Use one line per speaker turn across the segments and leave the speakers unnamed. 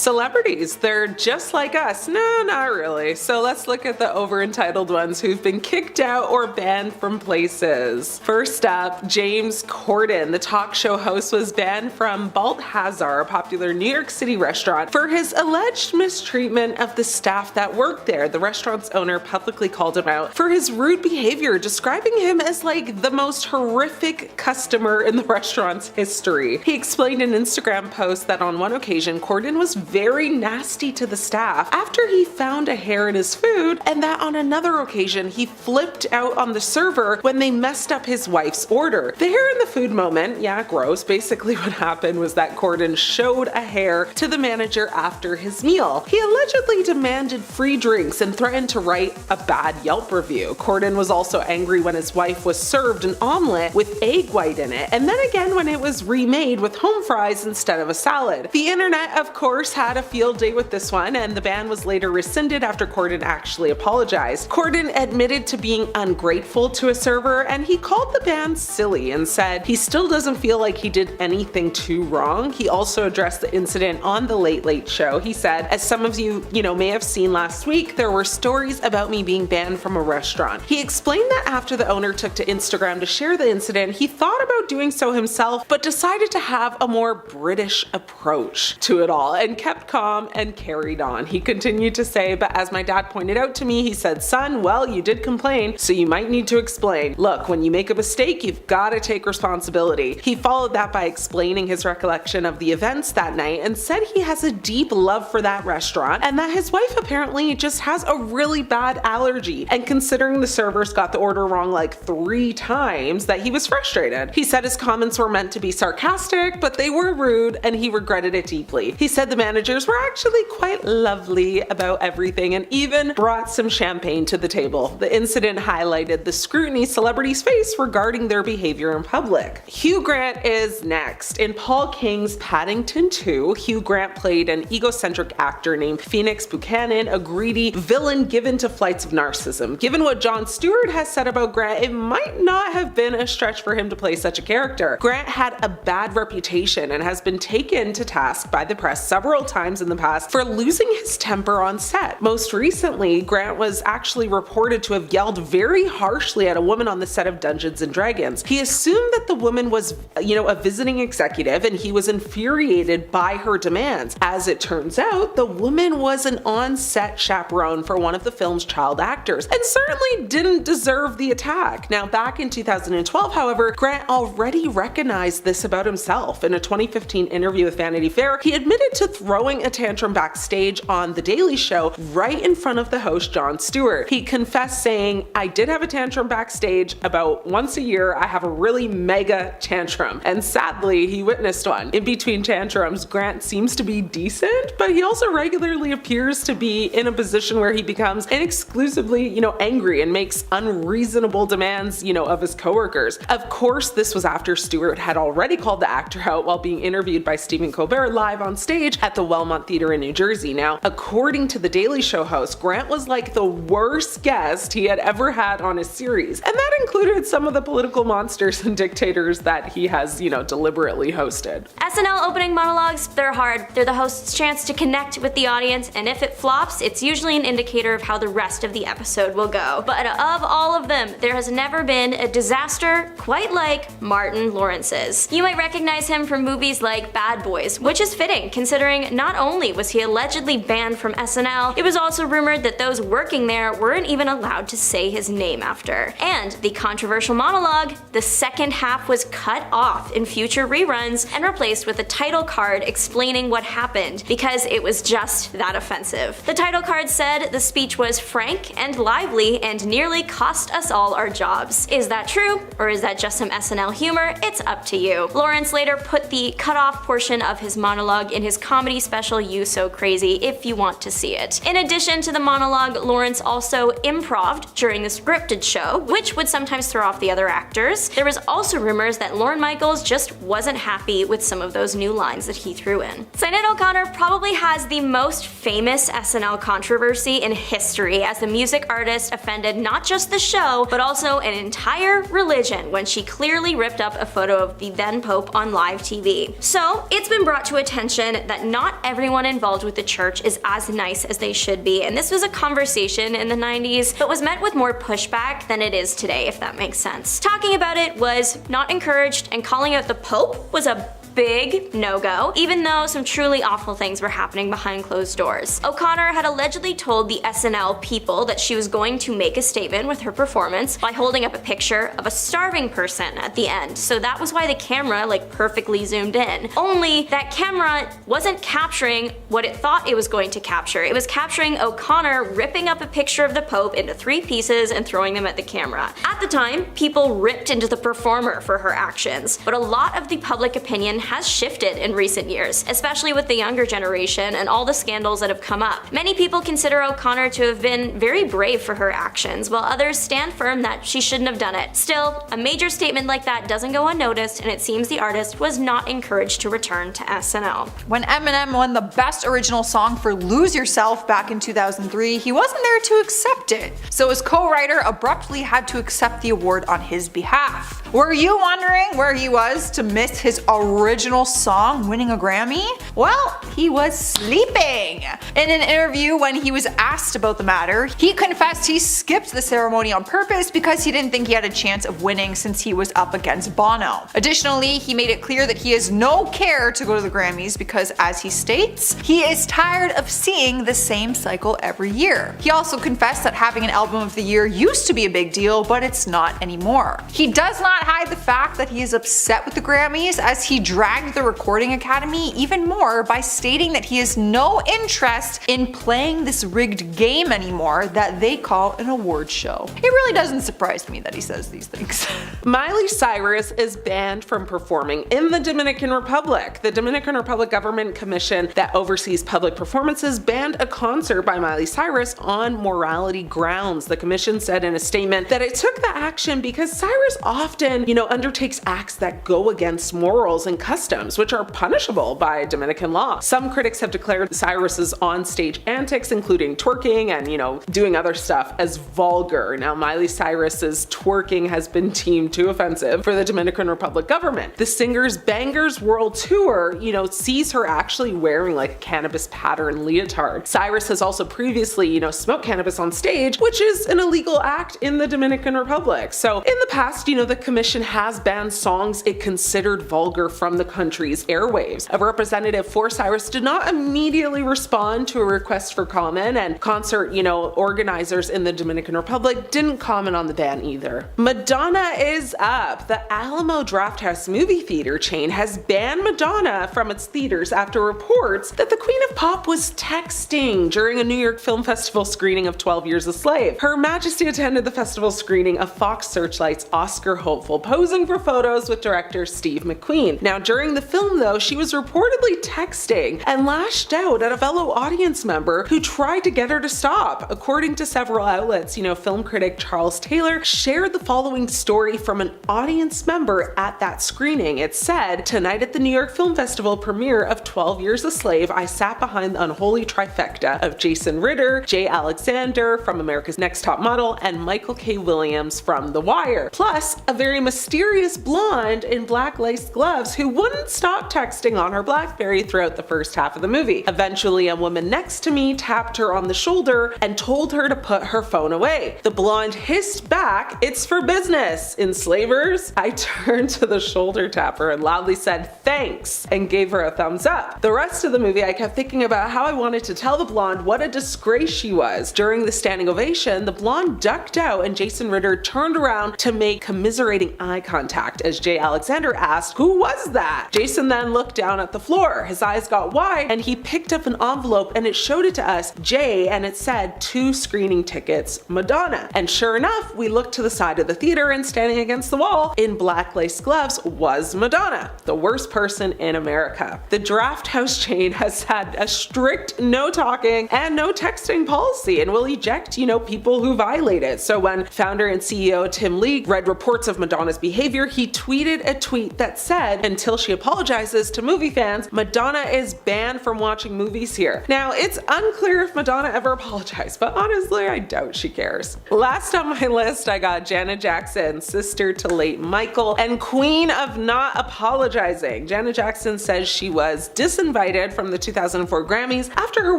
Celebrities, they're just like us. No, not really. So let's look at the over-entitled ones who've been kicked out or banned from places. First up, James Corden. The talk show host was banned from Balthazar, a popular New York City restaurant, for his alleged mistreatment of the staff that worked there. The restaurant's owner publicly called him out for his rude behavior, describing him as like the most horrific customer in the restaurant's history. He explained in an Instagram post that on one occasion, Corden was very nasty to the staff after he found a hair in his food, and that on another occasion, he flipped out on the server when they messed up his wife's order. The hair in the food moment, yeah, gross. Basically what happened was that Corden showed a hair to the manager after his meal. He allegedly demanded free drinks and threatened to write a bad Yelp review. Corden was also angry when his wife was served an omelet with egg white in it, and then again when it was remade with home fries instead of a salad. The internet, of course, had a field day with this one, and the ban was later rescinded after Corden actually apologized. Corden admitted to being ungrateful to a server, and he called the ban silly and said he still doesn't feel like he did anything too wrong. He also addressed the incident on The Late Late Show. He said, as some of you may have seen last week, there were stories about me being banned from a restaurant. He explained that after the owner took to Instagram to share the incident, he thought about doing so himself, but decided to have a more British approach to it all and kept calm and carried on. He continued to say, but as my dad pointed out to me, he said, son, well, you did complain, so you might need to explain. Look, when you make a mistake, you've got to take responsibility. He followed that by explaining his recollection of the events that night and said he has a deep love for that restaurant and that his wife apparently just has a really bad allergy, and considering the servers got the order wrong like 3 times, that he was frustrated. He said his comments were meant to be sarcastic, but they were rude and he regretted it deeply. He said the managers were actually quite lovely about everything and even brought some champagne to the table. The incident highlighted the scrutiny celebrities face regarding their behavior in public. Hugh Grant is next. In Paul King's Paddington 2, Hugh Grant played an egocentric actor named Phoenix Buchanan, a greedy villain given to flights of narcissism. Given what Jon Stewart has said about Grant, it might not have been a stretch for him to play such a character. Grant had a bad reputation and has been taken to task by the press several times in the past for losing his temper on set. Most recently, Grant was actually reported to have yelled very harshly at a woman on the set of Dungeons and Dragons. He assumed that the woman was, a visiting executive, and he was infuriated by her demands. As it turns out, the woman was an on-set chaperone for one of the film's child actors and certainly didn't deserve the attack. Now, back in 2012, however, Grant already recognized this about himself. In a 2015 interview with Vanity Fair, he admitted to throwing a tantrum backstage on The Daily Show right in front of the host Jon Stewart. He confessed saying, I did have a tantrum backstage about once a year. I have a really mega tantrum. And sadly, he witnessed one. In between tantrums, Grant seems to be decent, but he also regularly appears to be in a position where he becomes inexcusably, angry and makes unreasonable demands, of his coworkers. Of course, this was after Stewart had already called the actor out while being interviewed by Stephen Colbert live on stage at the Wellmont Theater in New Jersey. Now, according to the Daily Show host, Grant was like the worst guest he had ever had on his series, and that included some of the political monsters and dictators that he has, deliberately hosted.
SNL opening monologues, they're hard. They're the host's chance to connect with the audience, and if it flops, it's usually an indicator of how the rest of the episode will go. But of all of them, there has never been a disaster quite like Martin Lawrence's. You might recognize him from movies like Bad Boys, which is fitting considering not only was he allegedly banned from SNL, it was also rumored that those working there weren't even allowed to say his name after. And the controversial monologue, the second half was cut off in future reruns and replaced with a title card explaining what happened because it was just that offensive. The title card said the speech was frank and lively and nearly cost us all our jobs. Is that true, or is that just some SNL humor? It's up to you. Lawrence later put the cut off portion of his monologue in his comedy special You So Crazy if you want to see it. In addition to the monologue, Lawrence also improv'd during the scripted show, which would sometimes throw off the other actors. There was also rumors that Lorne Michaels just wasn't happy with some of those new lines that he threw in. Sinead O'Connor probably has the most famous SNL controversy in history, as the music artist offended not just the show, but also an entire religion when she clearly ripped up a photo of the then Pope on live TV. So it's been brought to attention that not everyone involved with the church is as nice as they should be, and this was a conversation in the 90s, but was met with more pushback than it is today, if that makes sense. Talking about it was not encouraged, and calling out the Pope was a big no-go, even though some truly awful things were happening behind closed doors. O'Connor had allegedly told the SNL people that she was going to make a statement with her performance by holding up a picture of a starving person at the end, so that was why the camera perfectly zoomed in. Only that camera wasn't capturing what it thought it was going to capture. It was capturing O'Connor ripping up a picture of the Pope into 3 pieces and throwing them at the camera. At the time, people ripped into the performer for her actions, but a lot of the public opinion has shifted in recent years, especially with the younger generation and all the scandals that have come up. Many people consider O'Connor to have been very brave for her actions, while others stand firm that she shouldn't have done it. Still, a major statement like that doesn't go unnoticed, and it seems the artist was not encouraged to return to SNL.
When Eminem won the Best Original Song for Lose Yourself back in 2003, he wasn't there to accept it, so his co-writer abruptly had to accept the award on his behalf. Were you wondering where he was to miss his original song winning a Grammy? Well, he was sleeping. In an interview when he was asked about the matter, he confessed he skipped the ceremony on purpose because he didn't think he had a chance of winning since he was up against Bono. Additionally, he made it clear that he has no care to go to the Grammys because, as he states, he is tired of seeing the same cycle every year. He also confessed that having an album of the year used to be a big deal, but it's not anymore. He does not hide the fact that he is upset with the Grammys, as he dragged the Recording Academy even more by stating that he has no interest in playing this rigged game anymore that they call an award show. It really doesn't surprise me that he says these things.
Miley Cyrus is banned from performing in the Dominican Republic. The Dominican Republic Government Commission that oversees public performances banned a concert by Miley Cyrus on morality grounds. The commission said in a statement that it took the action because Cyrus often, undertakes acts that go against morals and customs, which are punishable by Dominican law. Some critics have declared Cyrus's on-stage antics, including twerking and, doing other stuff, as vulgar. Now, Miley Cyrus's twerking has been deemed too offensive for the Dominican Republic government. The singer's Bangers World Tour, sees her actually wearing a cannabis pattern leotard. Cyrus has also previously, smoked cannabis on stage, which is an illegal act in the Dominican Republic. So in the past, the commission has banned songs it considered vulgar from the country's airwaves. A representative for Cyrus did not immediately respond to a request for comment, and concert, organizers in the Dominican Republic didn't comment on the ban either. Madonna is up. The Alamo Drafthouse movie theater chain has banned Madonna from its theaters after reports that the Queen of Pop was texting during a New York Film Festival screening of 12 Years a Slave. Her Majesty attended the festival screening of Fox Searchlight's Oscar hopeful, posing for photos with director Steve McQueen. Now, during the film though, she was reportedly texting and lashed out at a fellow audience member who tried to get her to stop. According to several outlets, film critic Charles Taylor shared the following story from an audience member at that screening. It said, "Tonight at the New York Film Festival premiere of 12 Years a Slave, I sat behind the unholy trifecta of Jason Ritter, Jay Alexander from America's Next Top Model, and Michael K. Williams from The Wire. Plus, a very mysterious blonde in black lace gloves who wouldn't stop texting on her BlackBerry throughout the first half of the movie. Eventually, a woman next to me tapped her on the shoulder and told her to put her phone away. The blonde hissed back, 'It's for business, enslavers.' I turned to the shoulder tapper and loudly said thanks and gave her a thumbs up. The rest of the movie, I kept thinking about how I wanted to tell the blonde what a disgrace she was. During the standing ovation, the blonde ducked out and Jason Ritter turned around to make commiserating eye contact as Jay Alexander asked, 'Who was that?' Jason then looked down at the floor. His eyes got wide and he picked up an envelope and it showed it to us, Jay, and it said 2 screening tickets, Madonna. And sure enough, we looked to the side of the theater and standing against the wall in black lace gloves was Madonna, the worst person in America. The Drafthouse chain has had a strict no talking and no texting policy and will eject, people who violate it. So when founder and CEO Tim Lee read reports of Madonna Madonna's behavior, he tweeted a tweet that said, "Until she apologizes to movie fans, Madonna is banned from watching movies here." Now, it's unclear if Madonna ever apologized, but honestly, I doubt she cares. Last on my list, I got Janet Jackson, sister to late Michael, and queen of not apologizing. Janet Jackson says she was disinvited from the 2004 Grammys after her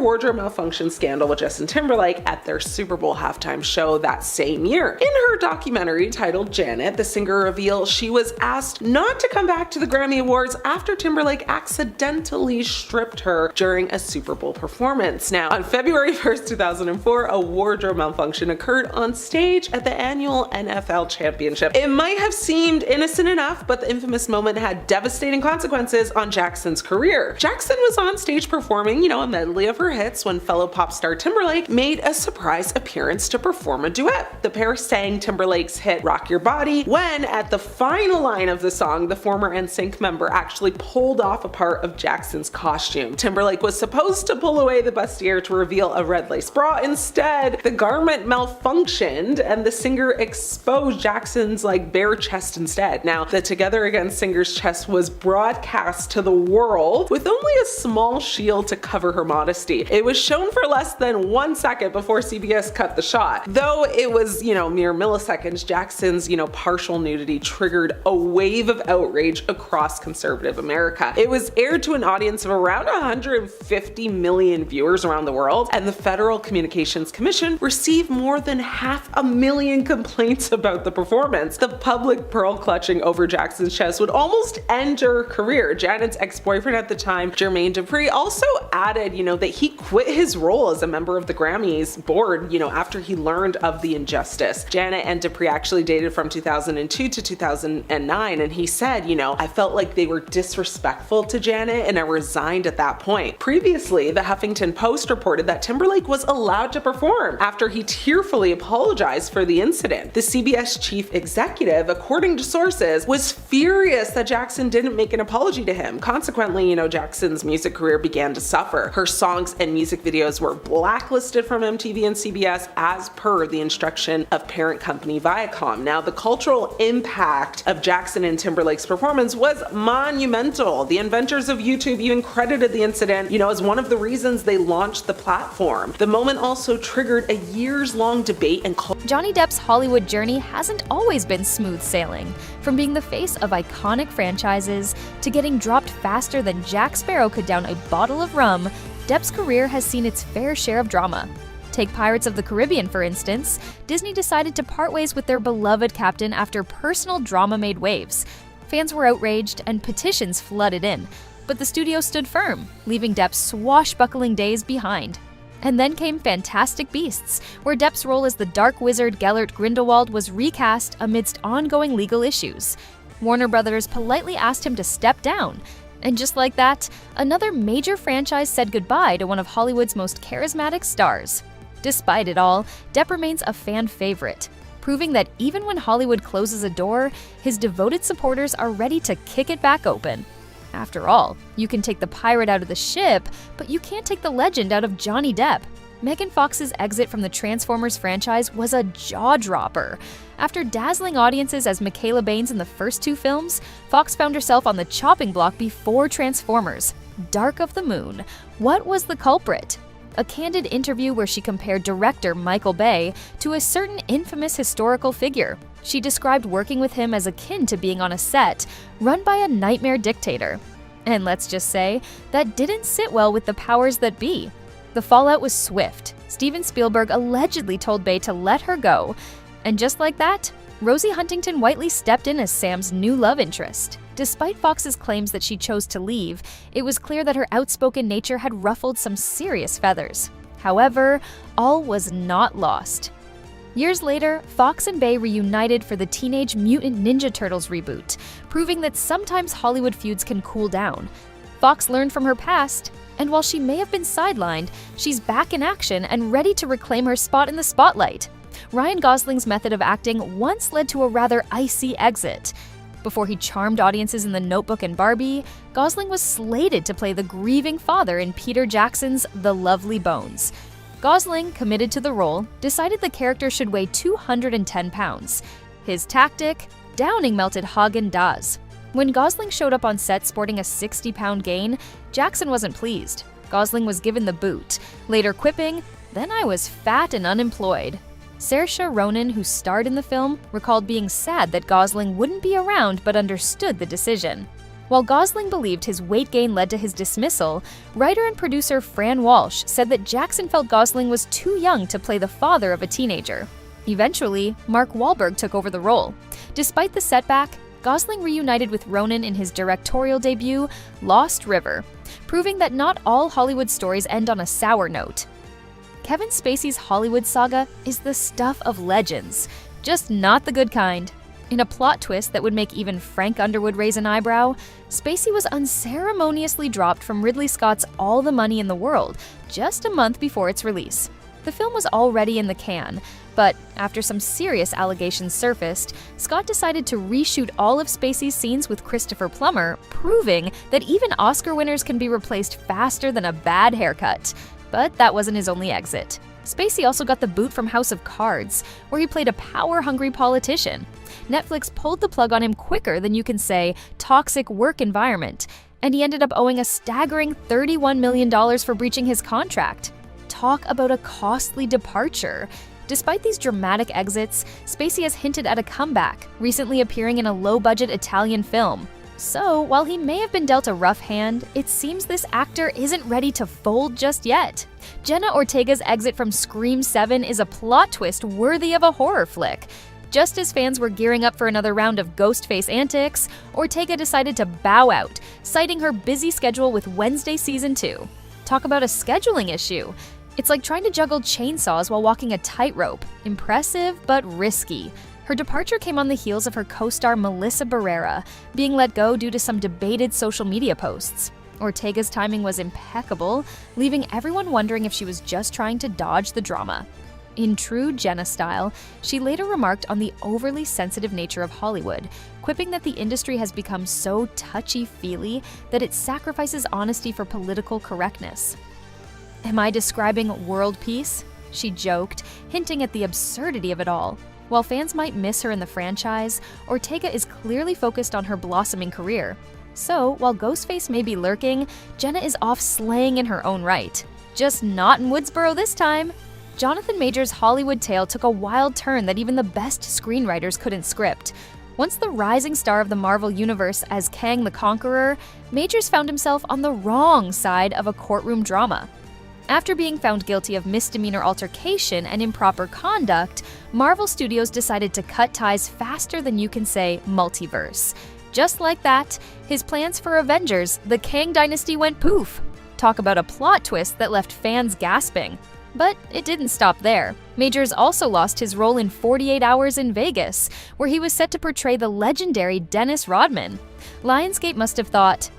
wardrobe malfunction scandal with Justin Timberlake at their Super Bowl halftime show that same year. In her documentary titled Janet, the singer reveals she was asked not to come back to the Grammy Awards after Timberlake accidentally stripped her during a Super Bowl performance. Now, on February 1st, 2004, a wardrobe malfunction occurred on stage at the annual NFL Championship. It might have seemed innocent enough, but the infamous moment had devastating consequences on Jackson's career. Jackson was on stage performing, a medley of her hits when fellow pop star Timberlake made a surprise appearance to perform a duet. The pair sang Timberlake's hit Rock Your Body when, at the final line of the song, the former NSYNC member actually pulled off a part of Jackson's costume. Timberlake was supposed to pull away the bustier to reveal a red lace bra. Instead, the garment malfunctioned and the singer exposed Jackson's bare chest instead. Now, the Together Again singer's chest was broadcast to the world with only a small shield to cover her modesty. It was shown for less than 1 second before CBS cut the shot. Though it was, mere milliseconds, Jackson's, partial nudity triggered a wave of outrage across conservative America. It was aired to an audience of around 150 million viewers around the world, and the Federal Communications Commission received more than 500,000 complaints about the performance. The public pearl clutching over Jackson's chest would almost end her career. Janet's ex-boyfriend at the time, Jermaine Dupri, also added, that he quit his role as a member of the Grammys board, after he learned of the injustice. Janet and Dupri actually dated from 2002 to 2009, and he said, "I felt like they were disrespectful to Janet and I resigned at that point." Previously, the Huffington Post reported that Timberlake was allowed to perform after he tearfully apologized for the incident. The CBS chief executive, according to sources, was furious that Jackson didn't make an apology to him. Consequently, Jackson's music career began to suffer. Her songs and music videos were blacklisted from MTV and CBS as per the instruction of parent company Viacom. Now, the cultural impact of Jackson and Timberlake's performance was monumental. The inventors of YouTube even credited the incident, as one of the reasons they launched the platform. The moment also triggered a years-long debate and
Johnny Depp's Hollywood journey hasn't always been smooth sailing. From being the face of iconic franchises to getting dropped faster than Jack Sparrow could down a bottle of rum, Depp's career has seen its fair share of drama. Take Pirates of the Caribbean, for instance. Disney decided to part ways with their beloved captain after personal drama made waves. Fans were outraged and petitions flooded in, but the studio stood firm, leaving Depp's swashbuckling days behind. And then came Fantastic Beasts, where Depp's role as the dark wizard Gellert Grindelwald was recast amidst ongoing legal issues. Warner Brothers politely asked him to step down. And just like that, another major franchise said goodbye to one of Hollywood's most charismatic stars. Despite it all, Depp remains a fan favorite, proving that even when Hollywood closes a door, his devoted supporters are ready to kick it back open. After all, you can take the pirate out of the ship, but you can't take the legend out of Johnny Depp. Megan Fox's exit from the Transformers franchise was a jaw-dropper. After dazzling audiences as Michaela Baines in the first two films, Fox found herself on the chopping block before Transformers. Dark of the Moon. What was the culprit? A candid interview where she compared director Michael Bay to a certain infamous historical figure. She described working with him as akin to being on a set run by a nightmare dictator. And let's just say, that didn't sit well with the powers that be. The fallout was swift. Steven Spielberg allegedly told Bay to let her go. And just like that, Rosie Huntington-Whiteley stepped in as Sam's new love interest. Despite Fox's claims that she chose to leave, it was clear that her outspoken nature had ruffled some serious feathers. However, all was not lost. Years later, Fox and Bay reunited for the Teenage Mutant Ninja Turtles reboot, proving that sometimes Hollywood feuds can cool down. Fox learned from her past, and while she may have been sidelined, she's back in action and ready to reclaim her spot in the spotlight. Ryan Gosling's method of acting once led to a rather icy exit. Before he charmed audiences in The Notebook and Barbie, Gosling was slated to play the grieving father in Peter Jackson's The Lovely Bones. Gosling, committed to the role, decided the character should weigh 210 pounds. His tactic? downing melted Haagen-Dazs. When Gosling showed up on set sporting a 60-pound gain, Jackson wasn't pleased. Gosling was given the boot, later quipping, "Then I was fat and unemployed." Saoirse Ronan, who starred in the film, recalled being sad that Gosling wouldn't be around but understood the decision. While Gosling believed his weight gain led to his dismissal, writer and producer Fran Walsh said that Jackson felt Gosling was too young to play the father of a teenager. Eventually, Mark Wahlberg took over the role. Despite the setback, Gosling reunited with Ronan in his directorial debut, Lost River, proving that not all Hollywood stories end on a sour note. Kevin Spacey's Hollywood saga is the stuff of legends, just not the good kind. In a plot twist that would make even Frank Underwood raise an eyebrow, Spacey was unceremoniously dropped from Ridley Scott's All the Money in the World just a month before its release. The film was already in the can, but after some serious allegations surfaced, Scott decided to reshoot all of Spacey's scenes with Christopher Plummer, proving that even Oscar winners can be replaced faster than a bad haircut. But that wasn't his only exit. Spacey also got the boot from House of Cards, where he played a power-hungry politician. Netflix pulled the plug on him quicker than you can say toxic work environment, and he ended up owing a staggering $31 million for breaching his contract. Talk about a costly departure. Despite these dramatic exits, Spacey has hinted at a comeback, recently appearing in a low-budget Italian film. So, while he may have been dealt a rough hand, it seems this actor isn't ready to fold just yet. Jenna Ortega's exit from Scream 7 is a plot twist worthy of a horror flick. Just as fans were gearing up for another round of Ghostface antics, Ortega decided to bow out, citing her busy schedule with Wednesday Season 2. Talk about a scheduling issue. It's like trying to juggle chainsaws while walking a tightrope. Impressive, but risky. Her departure came on the heels of her co-star Melissa Barrera being let go due to some debated social media posts. Ortega's timing was impeccable, leaving everyone wondering if she was just trying to dodge the drama. In true Jenna style, she later remarked on the overly sensitive nature of Hollywood, quipping that the industry has become so touchy-feely that it sacrifices honesty for political correctness. "Am I describing world peace?" she joked, hinting at the absurdity of it all. While fans might miss her in the franchise, Ortega is clearly focused on her blossoming career. So, while Ghostface may be lurking, Jenna is off slaying in her own right. Just not in Woodsboro this time. Jonathan Majors' Hollywood tale took a wild turn that even the best screenwriters couldn't script. Once the rising star of the Marvel Universe as Kang the Conqueror, Majors found himself on the wrong side of a courtroom drama. After being found guilty of misdemeanor altercation and improper conduct, Marvel Studios decided to cut ties faster than you can say multiverse. Just like that, his plans for Avengers, the Kang Dynasty went poof. Talk about a plot twist that left fans gasping. But it didn't stop there. Majors also lost his role in 48 Hours in Vegas, where he was set to portray the legendary Dennis Rodman. Lionsgate must have thought,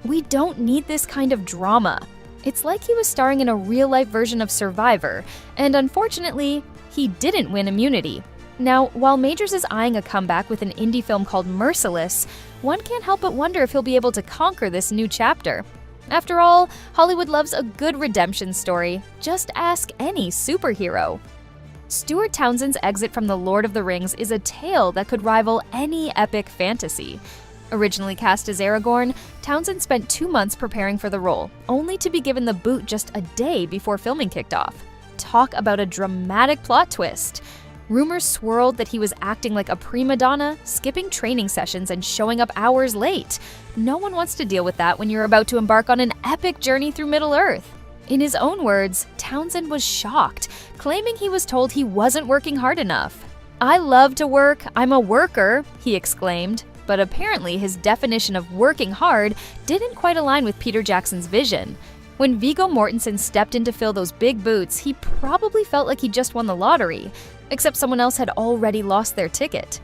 "We don't need this kind of drama." It's like he was starring in a real-life version of Survivor, and unfortunately, he didn't win immunity. Now, while Majors is eyeing a comeback with an indie film called Merciless, one can't help but wonder if he'll be able to conquer this new chapter. After all, Hollywood loves a good redemption story. Just ask any superhero. Stuart Townsend's exit from The Lord of the Rings is a tale that could rival any epic fantasy. Originally cast as Aragorn, Townsend spent 2 months preparing for the role, only to be given the boot just a day before filming kicked off. Talk about a dramatic plot twist. Rumors swirled that he was acting like a prima donna, skipping training sessions and showing up hours late. No one wants to deal with that when you're about to embark on an epic journey through Middle-earth. In his own words, Townsend was shocked, claiming he was told he wasn't working hard enough. "I love to work, I'm a worker," he exclaimed. But apparently his definition of working hard didn't quite align with Peter Jackson's vision. When Viggo Mortensen stepped in to fill those big boots, he probably felt like he just won the lottery, except someone else had already lost their ticket.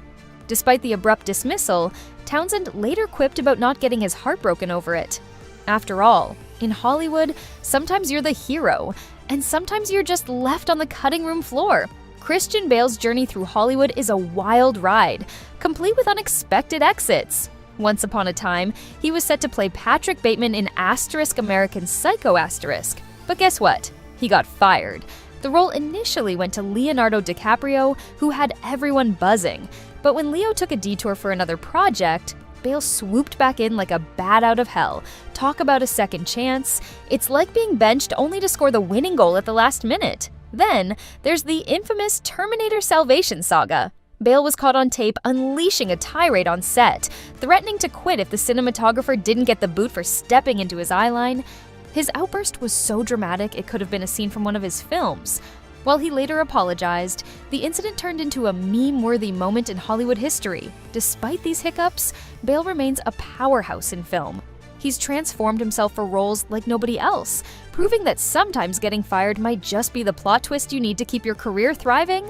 Despite the abrupt dismissal, Townsend later quipped about not getting his heart broken over it. After all, in Hollywood, sometimes you're the hero, and sometimes you're just left on the cutting room floor. Christian Bale's journey through Hollywood is a wild ride, complete with unexpected exits. Once upon a time, he was set to play Patrick Bateman in American Psycho *. But guess what? He got fired. The role initially went to Leonardo DiCaprio, who had everyone buzzing. But when Leo took a detour for another project, Bale swooped back in like a bat out of hell. Talk about a second chance. It's like being benched only to score the winning goal at the last minute. Then, there's the infamous Terminator Salvation saga. Bale was caught on tape unleashing a tirade on set, threatening to quit if the cinematographer didn't get the boot for stepping into his eyeline. His outburst was so dramatic it could have been a scene from one of his films. While he later apologized, the incident turned into a meme-worthy moment in Hollywood history. Despite these hiccups, Bale remains a powerhouse in film. He's transformed himself for roles like nobody else, proving that sometimes getting fired might just be the plot twist you need to keep your career thriving.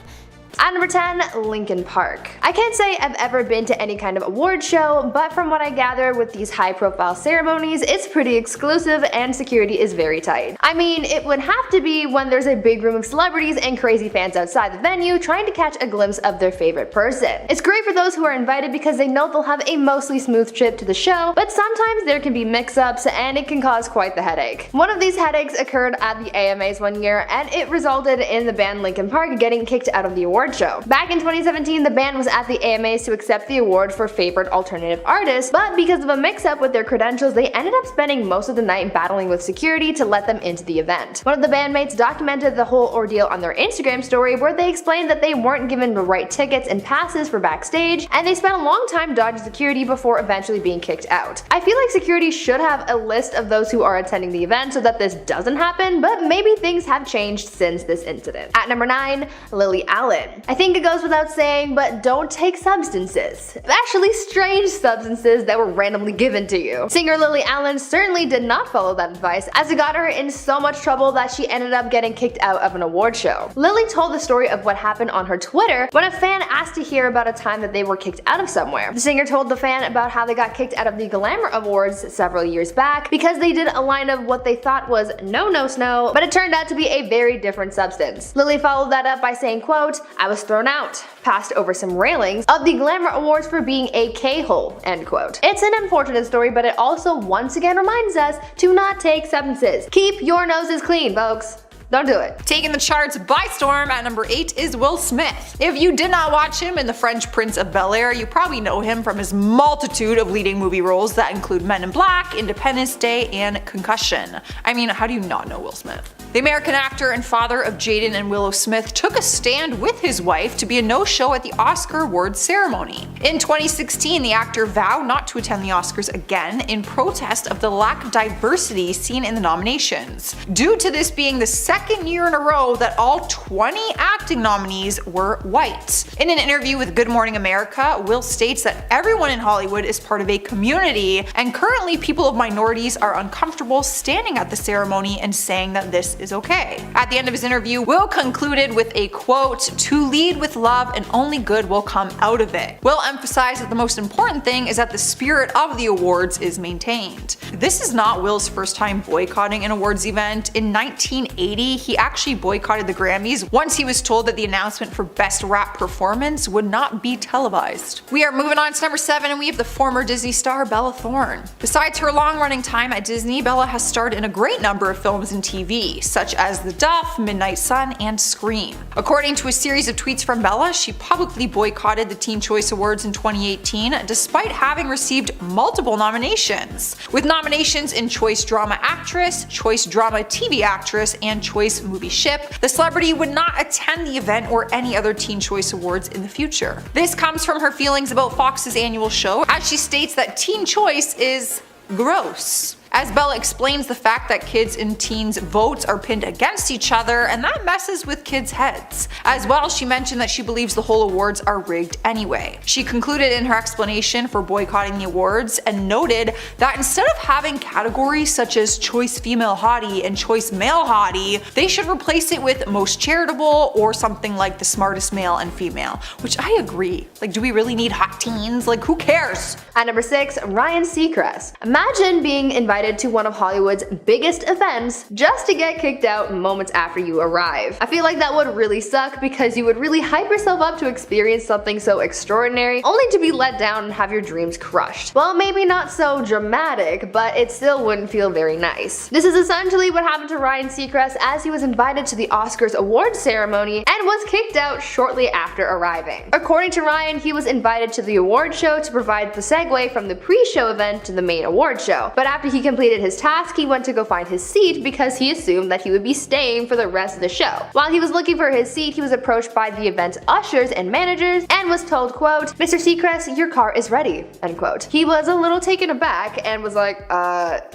At number 10, Linkin Park. I can't say I've ever been to any kind of award show, but from what I gather with these high-profile ceremonies, it's pretty exclusive and security is very tight. I mean, it would have to be when there's a big room of celebrities and crazy fans outside the venue trying to catch a glimpse of their favorite person. It's great for those who are invited because they know they'll have a mostly smooth trip to the show, but sometimes there can be mix-ups and it can cause quite the headache. One of these headaches occurred at the AMAs one year, and it resulted in the band Linkin Park getting kicked out of the award show. Back in 2017, the band was at the AMAs to accept the award for favorite alternative artist, but because of a mix-up with their credentials, they ended up spending most of the night battling with security to let them into the event. One of the bandmates documented the whole ordeal on their Instagram story, where they explained that they weren't given the right tickets and passes for backstage, and they spent a long time dodging security before eventually being kicked out. I feel like security should have a list of those who are attending the event so that this doesn't happen, but maybe things have changed since this incident. At number 9, Lily Allen. I think it goes without saying, but don't take substances. Actually, strange substances that were randomly given to you. Singer Lily Allen certainly did not follow that advice, as it got her in so much trouble that she ended up getting kicked out of an award show. Lily told the story of what happened on her Twitter when a fan asked to hear about a time that they were kicked out of somewhere. The singer told the fan about how they got kicked out of the Glamour Awards several years back because they did a line of what they thought was no no snow, but it turned out to be a very different substance. Lily followed that up by saying, quote, "I was thrown out, passed over some railings of the Glamour Awards for being a K-hole," end quote. It's an unfortunate story, but it also once again reminds us to not take substances. Keep your noses clean, folks. Don't do it.
Taking the charts by storm at number 8 is Will Smith. If you did not watch him in The French Prince of Bel-Air, you probably know him from his multitude of leading movie roles that include Men in Black, Independence Day, and Concussion. I mean, how do you not know Will Smith? The American actor and father of Jaden and Willow Smith took a stand with his wife to be a no-show at the Oscar awards ceremony. In 2016, the actor vowed not to attend the Oscars again in protest of the lack of diversity seen in the nominations, due to this being the second year in a row that all 20 acting nominees were white. In an interview with Good Morning America, Will states that everyone in Hollywood is part of a community, and currently people of minorities are uncomfortable standing at the ceremony and saying that this is okay. At the end of his interview, Will concluded with a quote, "To lead with love and only good will come out of it." Will emphasized that the most important thing is that the spirit of the awards is maintained. This is not Will's first time boycotting an awards event. In 1980, he actually boycotted the Grammys once he was told that the announcement for Best Rap Performance would not be televised. We are moving on to number 7, and we have the former Disney star Bella Thorne. Besides her long-running time at Disney, Bella has starred in a great number of films and TV, such as The Duff, Midnight Sun, and Scream. According to a series of tweets from Bella, she publicly boycotted the Teen Choice Awards in 2018 despite having received multiple nominations, with nominations in Choice Drama Actress, Choice Drama TV Actress, and Choice Movie Ship. The celebrity would not attend the event or any other Teen Choice Awards in the future. This comes from her feelings about Fox's annual show, as she states that Teen Choice is gross. As Bella explains the fact that kids and teens' votes are pinned against each other, and that messes with kids' heads. As well, she mentioned that she believes the whole awards are rigged anyway. She concluded in her explanation for boycotting the awards and noted that instead of having categories such as Choice Female Hottie and Choice Male Hottie, they should replace it with Most Charitable or something like the Smartest Male and Female, which I agree. Like, do we really need hot teens? Like, who cares?
At number 6, Ryan Seacrest. Imagine being invited invited to one of Hollywood's biggest events just to get kicked out moments after you arrive. I feel like that would really suck because you would really hype yourself up to experience something so extraordinary only to be let down and have your dreams crushed. Well, maybe not so dramatic, but it still wouldn't feel very nice. This is essentially what happened to Ryan Seacrest as he was invited to the Oscars awards ceremony and was kicked out shortly after arriving. According to Ryan, he was invited to the award show to provide the segue from the pre-show event to the main award show, but after he completed his task, he went to go find his seat because he assumed that he would be staying for the rest of the show. While he was looking for his seat, he was approached by the event's ushers and managers and was told, quote, "Mr. Seacrest, your car is ready," end quote. He was a little taken aback and was like,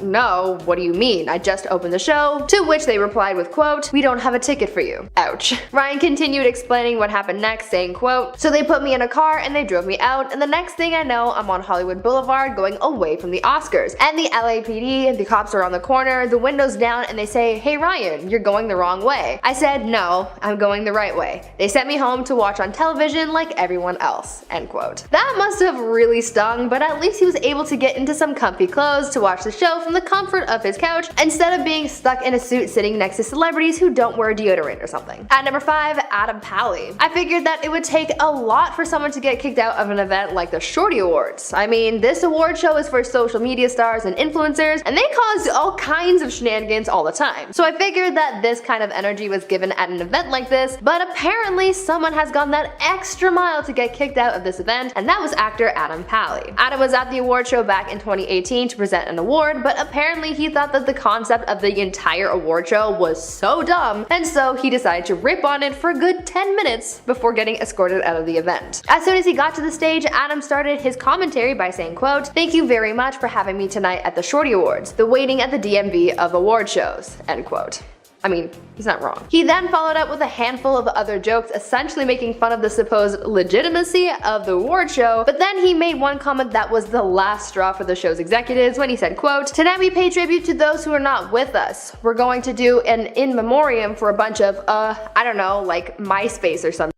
no, what do you mean? I just opened the show, to which they replied with, quote, "We don't have a ticket for you." Ouch. Ryan continued explaining what happened next, saying, quote, "So they put me in a car and they drove me out, and the next thing I know, I'm on Hollywood Boulevard going away from the Oscars. And the LAPD, the cops are on the corner, the windows down, and they say, 'Hey Ryan, you're going the wrong way.' I said, 'No, I'm going the right way.' They sent me home to watch on television like everyone else," end quote. That must have really stung, but at least he was able to get into some comfy clothes to watch the show from the comfort of his couch instead of being stuck in a suit sitting next to celebrities who don't wear deodorant or something. At number 5, Adam Pally. I figured that it would take a lot for someone to get kicked out of an event like the Shorty Awards. I mean, this award show is for social media stars and influencers, and they cause all kinds of shenanigans all the time. So I figured that this kind of energy was given at an event like this, but apparently someone has gone that extra mile to get kicked out of this event, and that was actor Adam Pally. Adam was at the award show back in 2018 to present an award, but apparently he thought that the concept of the entire award show was so dumb, and so he decided to rip on it for a good 10 minutes before getting escorted out of the event. As soon as he got to the stage, Adam started his commentary by saying, quote, "Thank you very much for having me tonight at the Shorty Awards, the waiting at the DMV of award shows," end quote. I mean, he's not wrong. He then followed up with a handful of other jokes, essentially making fun of the supposed legitimacy of the award show, but then he made one comment that was the last straw for the show's executives when he said, quote, "Tonight we pay tribute to those who are not with us. We're going to do an in memoriam for a bunch of, I don't know, like MySpace or something,"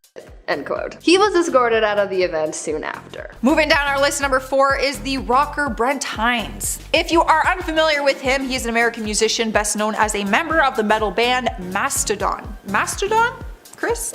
end quote. He was escorted out of the event soon after.
Moving down our list, number 4 is the rocker Brent Hines. If you are unfamiliar with him, he is an American musician best known as a member of the metal band Mastodon. Mastodon? Chris?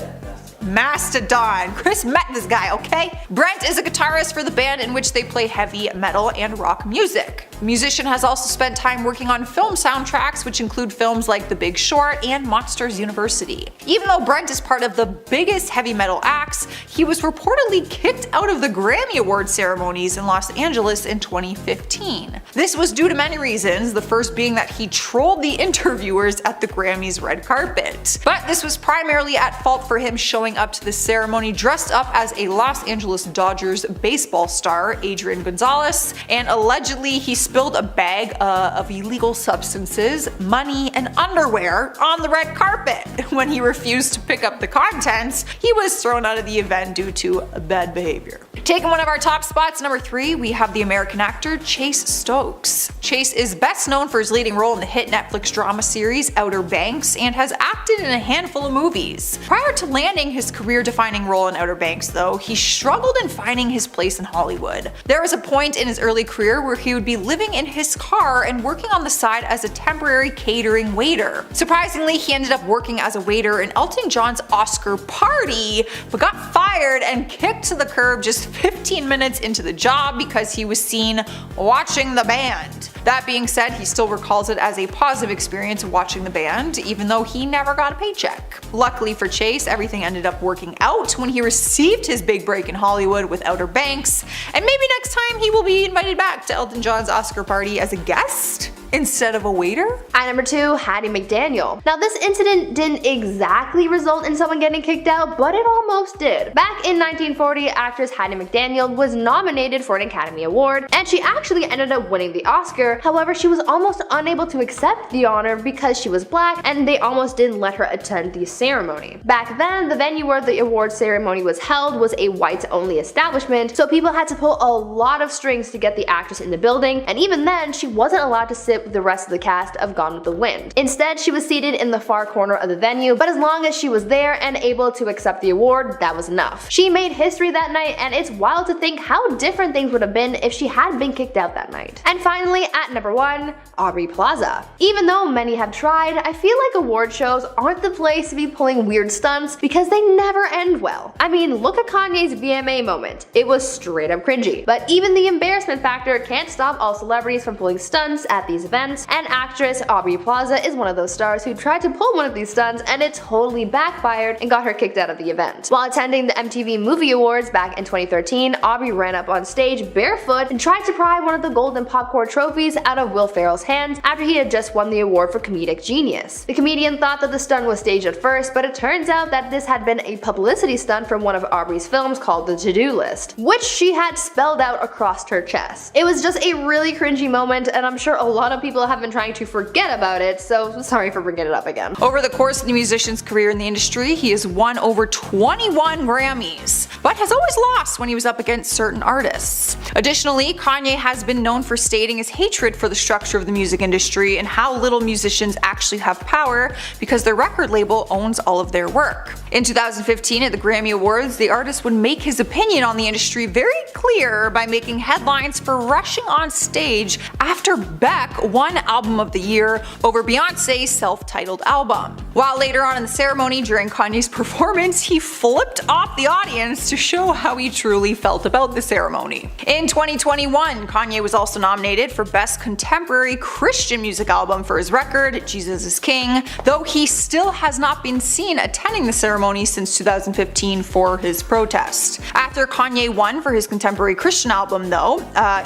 Mastodon. Chris met this guy, okay? Brent is a guitarist for the band in which they play heavy metal and rock music. The musician has also spent time working on film soundtracks, which include films like The Big Short and Monsters University. Even though Brent is part of the biggest heavy metal acts, he was reportedly kicked out of the Grammy Award ceremonies in Los Angeles in 2015. This was due to many reasons, the first being that he trolled the interviewers at the Grammys red carpet. But this was primarily at fault for him showing up to the ceremony dressed up as a Los Angeles Dodgers baseball star, Adrian Gonzalez, and allegedly he spilled a bag of illegal substances, money, and underwear on the red carpet. When he refused to pick up the contents, he was thrown out of the event due to bad behavior. Taking one of our top spots, number 3, we have the American actor Chase Stokes. Chase is best known for his leading role in the hit Netflix drama series Outer Banks and has acted in a handful of movies. Prior to landing his career-defining role in Outer Banks, though, he struggled in finding his place in Hollywood. There was a point in his early career where he would be living in his car and working on the side as a temporary catering waiter. Surprisingly, he ended up working as a waiter in Elton John's Oscar party, but got fired and kicked to the curb just 15 minutes into the job because he was seen watching the band. That being said, he still recalls it as a positive experience watching the band, even though he never got a paycheck. Luckily for Chase, everything ended up working out when he received his big break in Hollywood with Outer Banks, and maybe next time he will be invited back to Elton John's Oscar party as a guest instead of a waiter.
At number 2, Hattie McDaniel. Now this incident didn't exactly result in someone getting kicked out, but it almost did. Back in 1940, actress Hattie McDaniel was nominated for an Academy Award, and she actually ended up winning the Oscar. However, she was almost unable to accept the honor because she was black, and they almost didn't let her attend the ceremony. Back then, the venue where the award ceremony was held was a whites-only establishment, so people had to pull a lot of strings to get the actress in the building, and even then, she wasn't allowed to sit sit with the rest of the cast of Gone with the Wind. Instead, she was seated in the far corner of the venue, but as long as she was there and able to accept the award, that was enough. She made history that night, and it's wild to think how different things would have been if she had been kicked out that night. And finally, at number 1, Aubrey Plaza. Even though many have tried, I feel like award shows aren't the place to be pulling weird stunts because they never end well. I mean, look at Kanye's VMA moment. It was straight up cringy. But even the embarrassment factor can't stop all celebrities from pulling stunts at these events, and actress Aubrey Plaza is one of those stars who tried to pull one of these stunts and it totally backfired and got her kicked out of the event. While attending the MTV Movie Awards back in 2013, Aubrey ran up on stage barefoot and tried to pry one of the golden popcorn trophies out of Will Ferrell's hands after he had just won the award for comedic genius. The comedian thought that the stunt was staged at first, but it turns out that this had been a publicity stunt from one of Aubrey's films called The To-Do List, which she had spelled out across her chest. It was just a really cringy moment, and I'm sure a lot of people have been trying to forget about it, so sorry for bringing it up again.
Over the course of the musician's career in the industry, he has won over 21 Grammys, but has always lost when he was up against certain artists. Additionally, Kanye has been known for stating his hatred for the structure of the music industry and how little musicians actually have power because their record label owns all of their work. In 2015 at the Grammy Awards, the artist would make his opinion on the industry very clear by making headlines for rushing on stage after Beck won Album of the Year over Beyoncé's self-titled album. While later on in the ceremony during Kanye's performance, he flipped off the audience to show how he truly felt about the ceremony. In 2021, Kanye was also nominated for Best Contemporary Christian Music Album for his record, Jesus is King, though he still has not been seen attending the ceremony since 2015 for his protest. After Kanye won for his Contemporary Christian album though,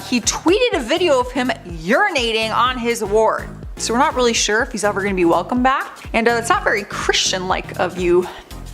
he tweeted a video of him urinating on his award. So we're not really sure if he's ever going to be welcomed back, and it's not very Christian-like of you,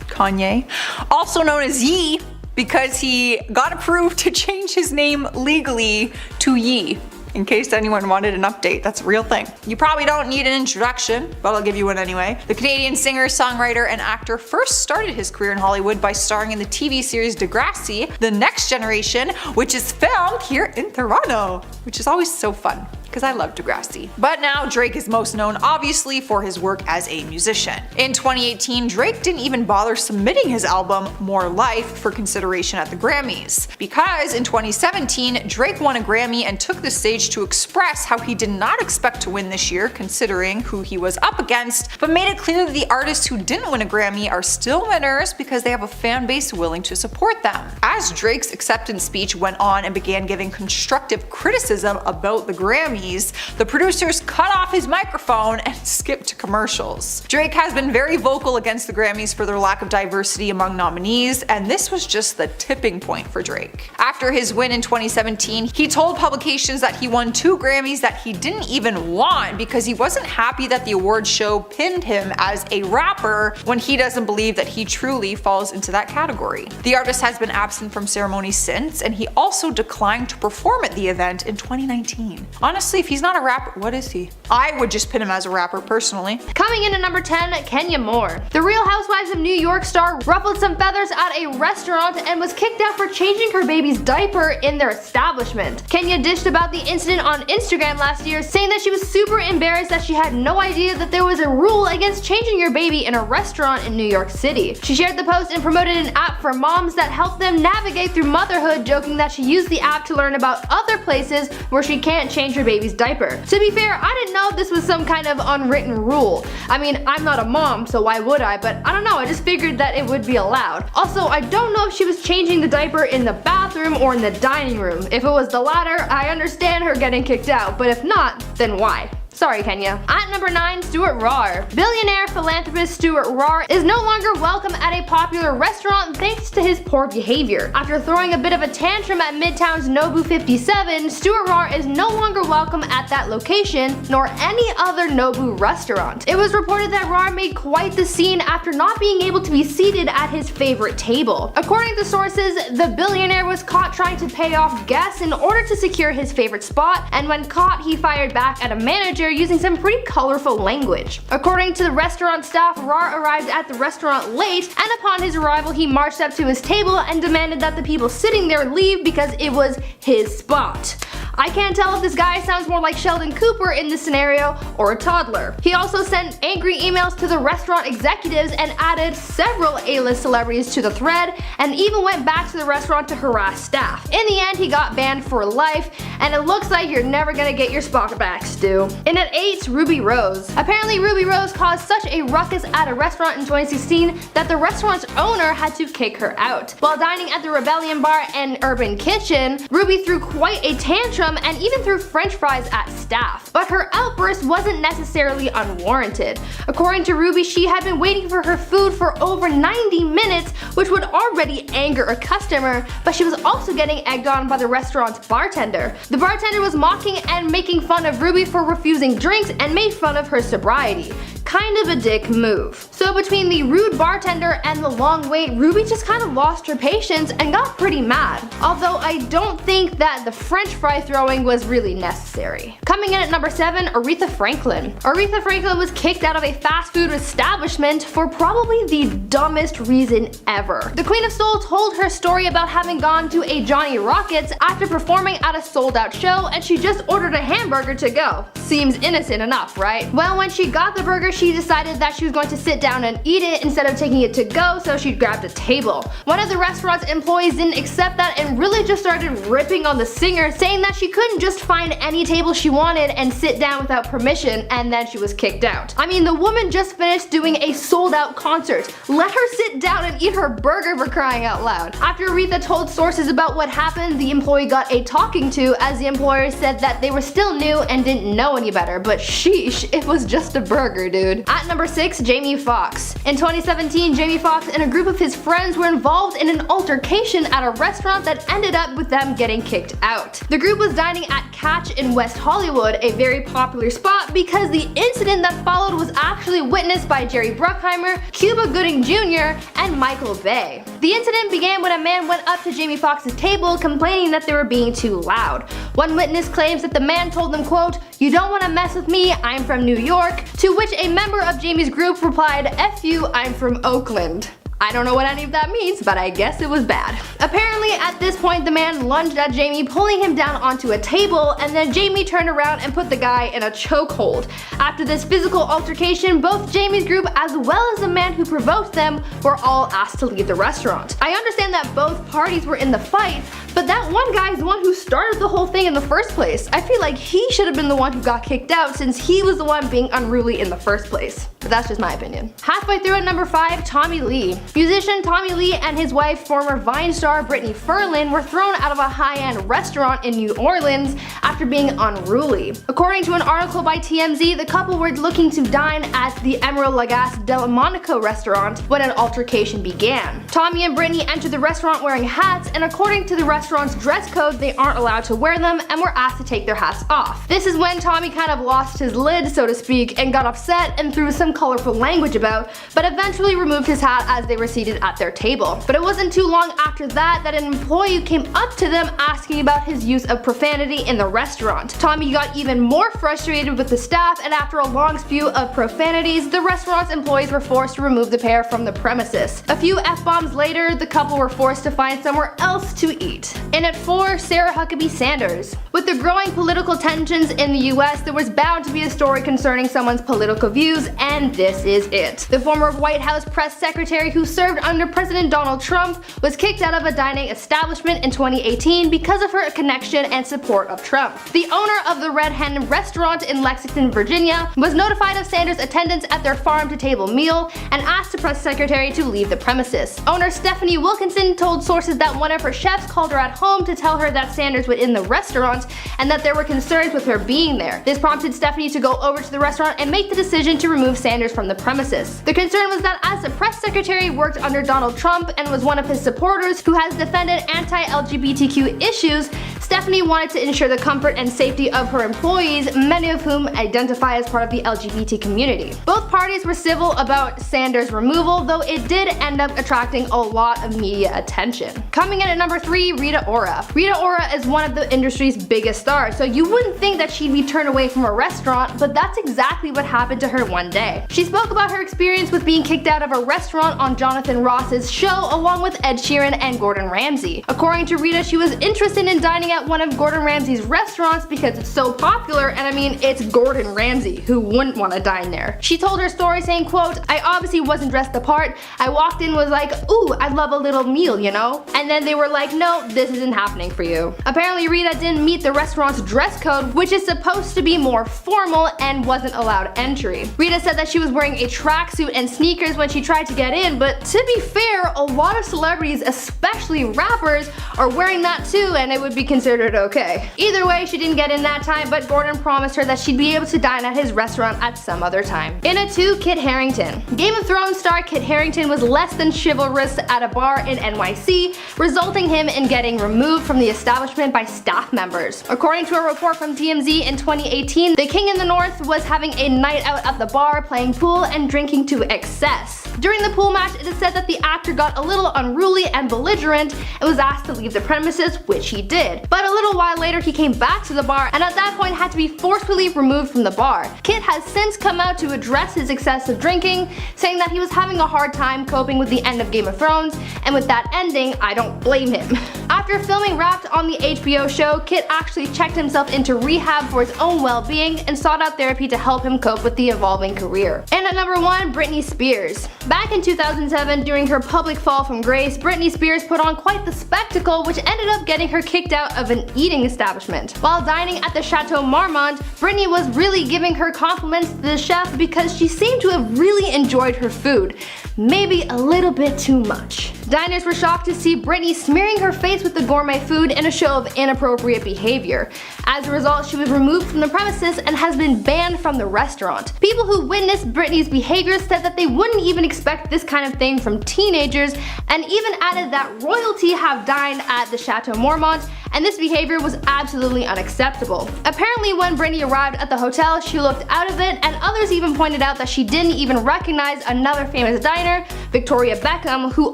Kanye. Also known as Ye, because he got approved to change his name legally to Ye. In case anyone wanted an update, that's a real thing. You probably don't need an introduction, but I'll give you one anyway. The Canadian singer, songwriter, and actor first started his career in Hollywood by starring in the TV series Degrassi, The Next Generation, which is filmed here in Toronto, which is always so fun, because I love Degrassi. But now Drake is most known obviously for his work as a musician. In 2018, Drake didn't even bother submitting his album More Life for consideration at the Grammys, because in 2017, Drake won a Grammy and took the stage to express how he did not expect to win this year considering who he was up against, but made it clear that the artists who didn't win a Grammy are still winners because they have a fan base willing to support them. As Drake's acceptance speech went on and began giving constructive criticism about the Grammys, the producers cut off his microphone and skipped to commercials. Drake has been very vocal against the Grammys for their lack of diversity among nominees, and this was just the tipping point for Drake. After his win in 2017, he told publications that he won 2 Grammys that he didn't even want because he wasn't happy that the award show pinned him as a rapper when he doesn't believe that he truly falls into that category. The artist has been absent from ceremonies since, and he also declined to perform at the event in 2019. Honestly, if he's not a rapper, what is he? I would just pin him as a rapper personally.
Coming in at number 10, Kenya Moore. The Real Housewives of New York star ruffled some feathers at a restaurant and was kicked out for changing her baby's diaper in their establishment. Kenya dished about the incident on Instagram last year, saying that she was super embarrassed that she had no idea that there was a rule against changing your baby in a restaurant in New York City. She shared the post and promoted an app for moms that helped them navigate through motherhood, joking that she used the app to learn about other places where she can't change her baby's diaper. To be fair, I didn't know this was some kind of unwritten rule. I mean, I'm not a mom, so why would I? But I don't know, I just figured that it would be allowed. Also, I don't know if she was changing the diaper in the bathroom or in the dining room. If it was the latter, I understand her getting kicked out, but if not, then why? Sorry, Kenya. At number 9, Stuart Rahr. Billionaire philanthropist Stuart Rahr is no longer welcome at a popular restaurant thanks to his poor behavior. After throwing a bit of a tantrum at Midtown's Nobu 57, Stuart Rahr is no longer welcome at that location, nor any other Nobu restaurant. It was reported that Rahr made quite the scene after not being able to be seated at his favorite table. According to sources, the billionaire was caught trying to pay off guests in order to secure his favorite spot, and when caught, he fired back at a manager using some pretty colorful language. According to the restaurant staff, Rahr arrived at the restaurant late, and upon his arrival he marched up to his table and demanded that the people sitting there leave because it was his spot. I can't tell if this guy sounds more like Sheldon Cooper in this scenario or a toddler. He also sent angry emails to the restaurant executives and added several A-list celebrities to the thread, and even went back to the restaurant to harass staff. In the end, he got banned for life, and it looks like you're never gonna get your spot back, Stu. And at 8, Ruby Rose. Apparently Ruby Rose caused such a ruckus at a restaurant in 2016 that the restaurant's owner had to kick her out. While dining at the Rebellion Bar and Urban Kitchen, Ruby threw quite a tantrum and even threw french fries at staff. But her outburst wasn't necessarily unwarranted. According to Ruby, she had been waiting for her food for over 90 minutes, which would already anger a customer, but she was also getting egged on by the restaurant's bartender. The bartender was mocking and making fun of Ruby for refusing drinks and made fun of her sobriety. Kind of a dick move. So between the rude bartender and the long wait, Ruby just kind of lost her patience and got pretty mad. Although I don't think that the french fry throwing was really necessary. Coming in at number 7, Aretha Franklin. Aretha Franklin was kicked out of a fast food establishment for probably the dumbest reason ever. The Queen of Soul told her story about having gone to a Johnny Rockets after performing at a sold-out show, and she just ordered a hamburger to go. Seems innocent enough, right? Well, when she got the burger, she decided that she was going to sit down and eat it instead of taking it to go, so she grabbed a table. One of the restaurant's employees didn't accept that and really just started ripping on the singer, saying that she couldn't just find any table she wanted and sit down without permission, and then she was kicked out. I mean, the woman just finished doing a sold-out concert. Let her sit down and eat her burger, for crying out loud. After Aretha told sources about what happened, the employee got a talking to, as the employer said that they were still new and didn't know any better, but sheesh, it was just a burger, dude. At number 6, Jamie Foxx. In 2017, Jamie Foxx and a group of his friends were involved in an altercation at a restaurant that ended up with them getting kicked out. The group was dining at Catch in West Hollywood, a very popular spot because the incident that followed was actually witnessed by Jerry Bruckheimer, Cuba Gooding Jr., and Michael Bay. The incident began when a man went up to Jamie Foxx's table complaining that they were being too loud. One witness claims that the man told them, quote, "You don't want to mess with me, I'm from New York," to which a member of Jamie's group replied, "F you, I'm from Oakland." I don't know what any of that means, but I guess it was bad. Apparently, at this point, the man lunged at Jamie, pulling him down onto a table, and then Jamie turned around and put the guy in a chokehold. After this physical altercation, both Jamie's group as well as the man who provoked them were all asked to leave the restaurant. I understand that both parties were in the fight, but that one guy is the one who started the whole thing in the first place. I feel like he should have been the one who got kicked out since he was the one being unruly in the first place. But that's just my opinion. Halfway through at number 5, Tommy Lee. Musician Tommy Lee and his wife, former Vine star Brittany Ferlin, were thrown out of a high-end restaurant in New Orleans after being unruly. According to an article by TMZ, the couple were looking to dine at the Emerald Lagasse Delmonico restaurant when an altercation began. Tommy and Brittany entered the restaurant wearing hats, and according to the restaurant's dress code, they aren't allowed to wear them and were asked to take their hats off. This is when Tommy kind of lost his lid, so to speak, and got upset and threw some colorful language about, but eventually removed his hat as they were seated at their table. But it wasn't too long after that an employee came up to them asking about his use of profanity in the restaurant. Tommy got even more frustrated with the staff, and after a long spew of profanities, the restaurant's employees were forced to remove the pair from the premises. A few F-bombs later, the couple were forced to find somewhere else to eat. And at 4, Sarah Huckabee Sanders. With the growing political tensions in the US, there was bound to be a story concerning someone's political views, and this is it. The former White House press secretary who served under President Donald Trump was kicked out of a dining establishment in 2018 because of her connection and support of Trump. The owner of the Red Hen restaurant in Lexington, Virginia, was notified of Sanders' attendance at their farm-to-table meal and asked the press secretary to leave the premises. Owner Stephanie Wilkinson told sources that one of her chefs called her at home to tell her that Sanders was in the restaurant and that there were concerns with her being there. This prompted Stephanie to go over to the restaurant and make the decision to remove Sanders from the premises. The concern was that as the press secretary worked under Donald Trump and was one of his supporters who has defended anti-LGBTQ issues, Stephanie wanted to ensure the comfort and safety of her employees, many of whom identify as part of the LGBT community. Both parties were civil about Sanders' Danner's removal, though it did end up attracting a lot of media attention. Coming in at number 3, Rita Ora. Rita Ora is one of the industry's biggest stars, so you wouldn't think that she'd be turned away from a restaurant, but that's exactly what happened to her one day. She spoke about her experience with being kicked out of a restaurant on Jonathan Ross's show along with Ed Sheeran and Gordon Ramsay. According to Rita, she was interested in dining at one of Gordon Ramsay's restaurants because it's so popular, and I mean, it's Gordon Ramsay. Who wouldn't want to dine there? She told her story saying, quote, "I obviously wasn't dressed the part. I walked in, was like, ooh, I'd love a little meal, you know? And then they were like, no, this isn't happening for you." Apparently Rita didn't meet the restaurant's dress code, which is supposed to be more formal, and wasn't allowed entry. Rita said that she was wearing a tracksuit and sneakers when she tried to get in, but to be fair, a lot of celebrities, especially rappers, are wearing that too, and it would be considered okay. Either way, she didn't get in that time, but Gordon promised her that she'd be able to dine at his restaurant at some other time. In at 2, Kit Harington. Game of Thrones star Kit Harington was less than chivalrous at a bar in NYC, resulting him in getting removed from the establishment by staff members. According to a report from TMZ in 2018, the King in the North was having a night out at the bar playing pool and drinking to excess. During the pool match, it is said that the actor got a little unruly and belligerent and was asked to leave the premises, which he did. But a little while later he came back to the bar and at that point had to be forcefully removed from the bar. Kit has since come out to address his excessive drinking, saying that he was having a hard time coping with the end of Game of Thrones, and with that ending, I don't blame him. After filming Wrapped on the HBO show, Kit actually checked himself into rehab for his own well-being and sought out therapy to help him cope with the evolving career. And at number 1, Britney Spears. Back in 2007, during her public fall from grace, Britney Spears put on quite the spectacle, which ended up getting her kicked out of an eating establishment. While dining at the Chateau Marmont, Britney was really giving her compliments to the chef because she seemed to have really enjoyed her food. Maybe a little bit too much. Diners were shocked to see Britney smearing her face with the gourmet food in a show of inappropriate behavior. As a result, she was removed from the premises and has been banned from the restaurant. People who witnessed Britney's behavior said that they wouldn't even expect this kind of thing from teenagers, and even added that royalty have dined at the Chateau Marmont, and this behavior was absolutely unacceptable. Apparently when Britney arrived at the hotel, she looked out of it, and others even pointed out that she didn't even recognize another famous diner, Victoria Beckham, who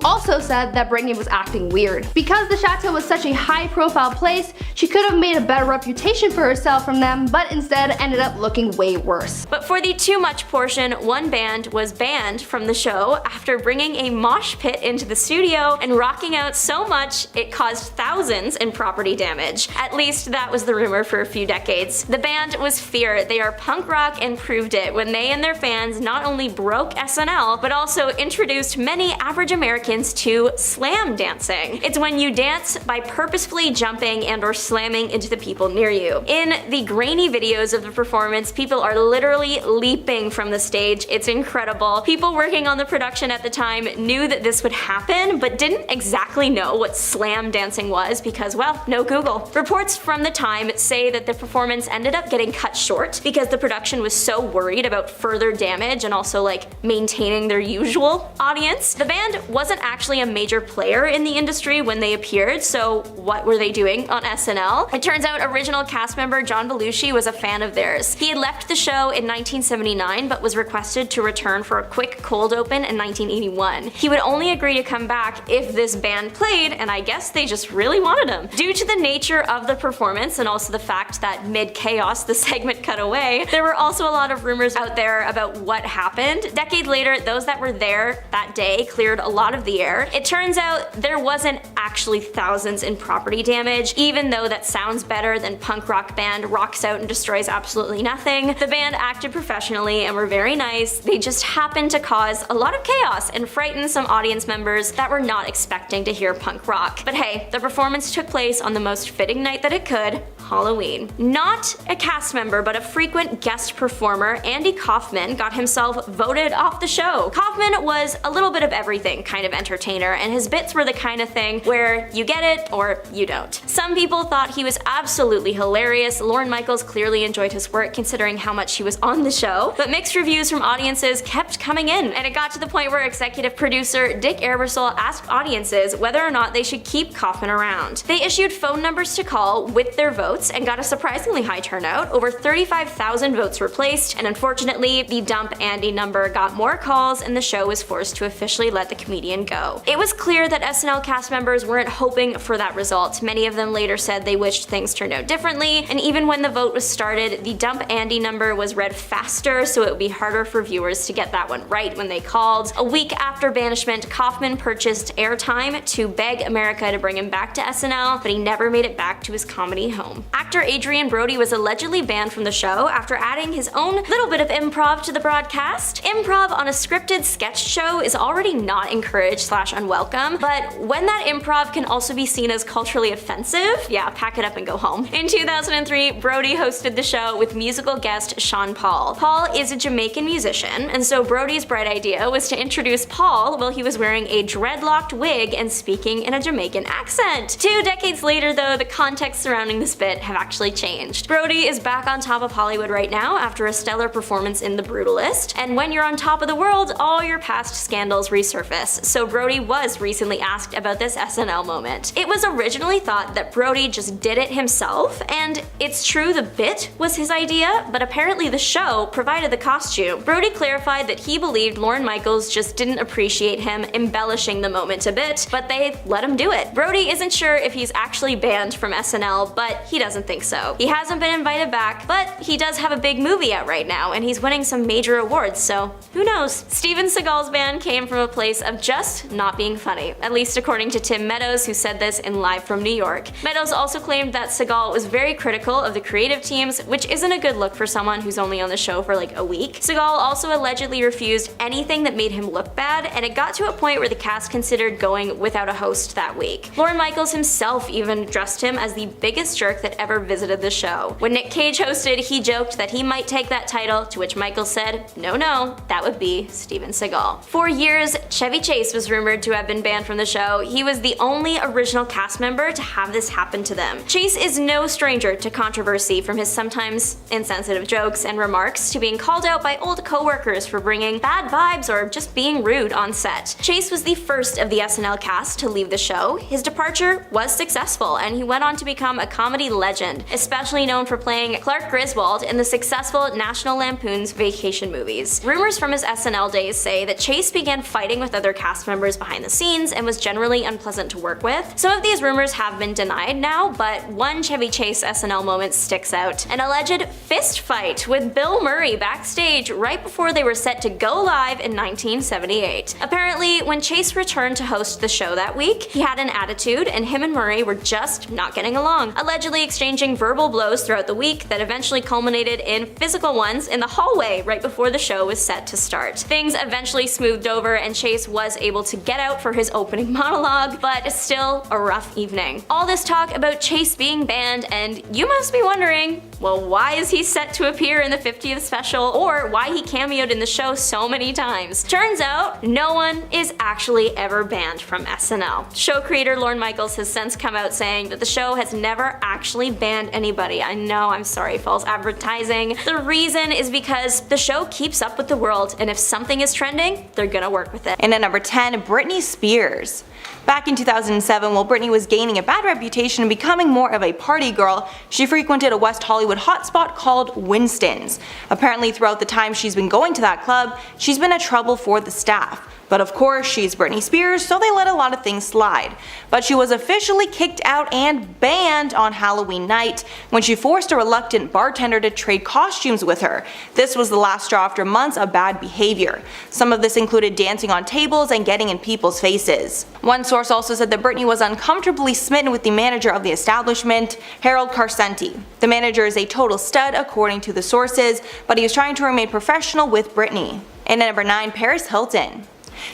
also said that Britney was acting weird. Because the Chateau was such a high-profile place, she could have made a better reputation for herself from them, but instead ended up looking way worse.
But for the too much portion, one band was banned from the show after bringing a mosh pit into the studio and rocking out so much it caused thousands in property damage. At least that was the rumor for a few decades. The band was Fear. They are punk rock and proved it when they and their fans not only broke SNL, but also introduced many average Americans to slam dancing. It's when you dance by purposefully jumping and or slamming into the people near you. In the grainy videos of the performance, people are literally leaping from the stage. It's incredible. People working on the production at the time knew that this would happen, but didn't exactly know what slam dancing was because, well, no Google. Reports from the time say that the performance ended up getting cut short because the production was so worried about further damage and also like maintaining their usual audience. The band wasn't actually a major player in the industry when they appeared, so what were they doing on SNL? It turns out original cast member John Belushi was a fan of theirs. He had left the show in 1979 but was requested to return for a quick cold open in 1981. He would only agree to come back if this band played, and I guess they just really wanted him. Due to the nature of the performance and also the fact that mid-chaos the segment cut away, there were also a lot of rumors out there about what happened. A decade later, those that were there that day cleared a lot of the air. It turns out there wasn't actually thousands in property damage, even though that sounds better than punk rock band rocks out and destroys absolutely nothing. The band acted professionally and were very nice. They just happened to cause a lot of chaos and frighten some audience members that were not expecting to hear punk rock. But hey, the performance took place on the most fitting night that it could, Halloween. Not a cast member, but a frequent guest performer, Andy Kaufman, got himself voted off the show. Kaufman was a little bit of everything kind of entertainer, and his bits were the kind of thing where you get it or you don't. Some people thought he was absolutely hilarious. Lorne Michaels clearly enjoyed his work considering how much he was on the show, but mixed reviews from audiences kept coming in, and it got to the point where executive producer Dick Ebersol asked audiences whether or not they should keep Kaufman around. They issued phone numbers to call with their votes, votes and got a surprisingly high turnout. Over 35,000 votes were placed, and unfortunately, the Dump Andy number got more calls and the show was forced to officially let the comedian go. It was clear that SNL cast members weren't hoping for that result. Many of them later said they wished things turned out differently, and even when the vote was started, the Dump Andy number was read faster, so it would be harder for viewers to get that one right when they called. A week after banishment, Kaufman purchased airtime to beg America to bring him back to SNL, but he never made it back to his comedy home. Actor Adrian Brody was allegedly banned from the show after adding his own little bit of improv to the broadcast. Improv on a scripted sketch show is already not encouraged / unwelcome, but when that improv can also be seen as culturally offensive, yeah, pack it up and go home. In 2003, Brody hosted the show with musical guest Sean Paul. Paul is a Jamaican musician, and so Brody's bright idea was to introduce Paul while he was wearing a dreadlocked wig and speaking in a Jamaican accent. 2 decades later though, the context surrounding this bit have actually changed. Brody is back on top of Hollywood right now after a stellar performance in The Brutalist, and when you're on top of the world, all your past scandals resurface, so Brody was recently asked about this SNL moment. It was originally thought that Brody just did it himself, and it's true the bit was his idea, but apparently the show provided the costume. Brody clarified that he believed Lorne Michaels just didn't appreciate him embellishing the moment a bit, but they let him do it. Brody isn't sure if he's actually banned from SNL, but he doesn't think so. He hasn't been invited back, but he does have a big movie out right now, and he's winning some major awards, so who knows? Steven Seagal's ban came from a place of just not being funny, at least according to Tim Meadows, who said this in Live from New York. Meadows also claimed that Seagal was very critical of the creative teams, which isn't a good look for someone who's only on the show for like a week. Seagal also allegedly refused anything that made him look bad, and it got to a point where the cast considered going without a host that week. Lorne Michaels himself even addressed him as the biggest jerk that ever visited the show. When Nick Cage hosted, he joked that he might take that title, to which Michaels said, no, that would be Steven Seagal. For years, Chevy Chase was rumored to have been banned from the show. He was the only original cast member to have this happen to them. Chase is no stranger to controversy, from his sometimes insensitive jokes and remarks to being called out by old co-workers for bringing bad vibes or just being rude on set. Chase was the first of the SNL cast to leave the show. His departure was successful, and he went on to become a comedy legend, especially known for playing Clark Griswold in the successful National Lampoon's Vacation movies. Rumors from his SNL days say that Chase began fighting with other cast members behind the scenes and was generally unpleasant to work with. Some of these rumors have been denied now, but one Chevy Chase SNL moment sticks out. An alleged fist fight with Bill Murray backstage right before they were set to go live in 1978. Apparently, when Chase returned to host the show that week, he had an attitude and him and Murray were just not getting along, allegedly exchanging verbal blows throughout the week that eventually culminated in physical ones in the hallway right before the show was set to start. Things eventually smoothed over and Chase was able to get out for his opening monologue, but still a rough evening. All this talk about Chase being banned, and you must be wondering, well, why is he set to appear in the 50th special, or why he cameoed in the show so many times? Turns out, no one is actually ever banned from SNL. Show creator Lorne Michaels has since come out saying that the show has never actually banned anybody. I know, I'm sorry, false advertising. The reason is because the show keeps up with the world, and if something is trending, they're gonna work with it.
And at number 10, Britney Spears. Back in 2007, while Britney was gaining a bad reputation and becoming more of a party girl, she frequented a West Hollywood hotspot called Winston's. Apparently, throughout the time she's been going to that club, she's been a trouble for the staff. But of course, she's Britney Spears, so they let a lot of things slide. But she was officially kicked out and banned on Halloween night when she forced a reluctant bartender to trade costumes with her. This was the last straw after months of bad behavior. Some of this included dancing on tables and getting in people's faces. One source also said that Britney was uncomfortably smitten with the manager of the establishment, Harold Carcenti. The manager is a total stud according to the sources, but he was trying to remain professional with Britney. And at number 9, Paris Hilton.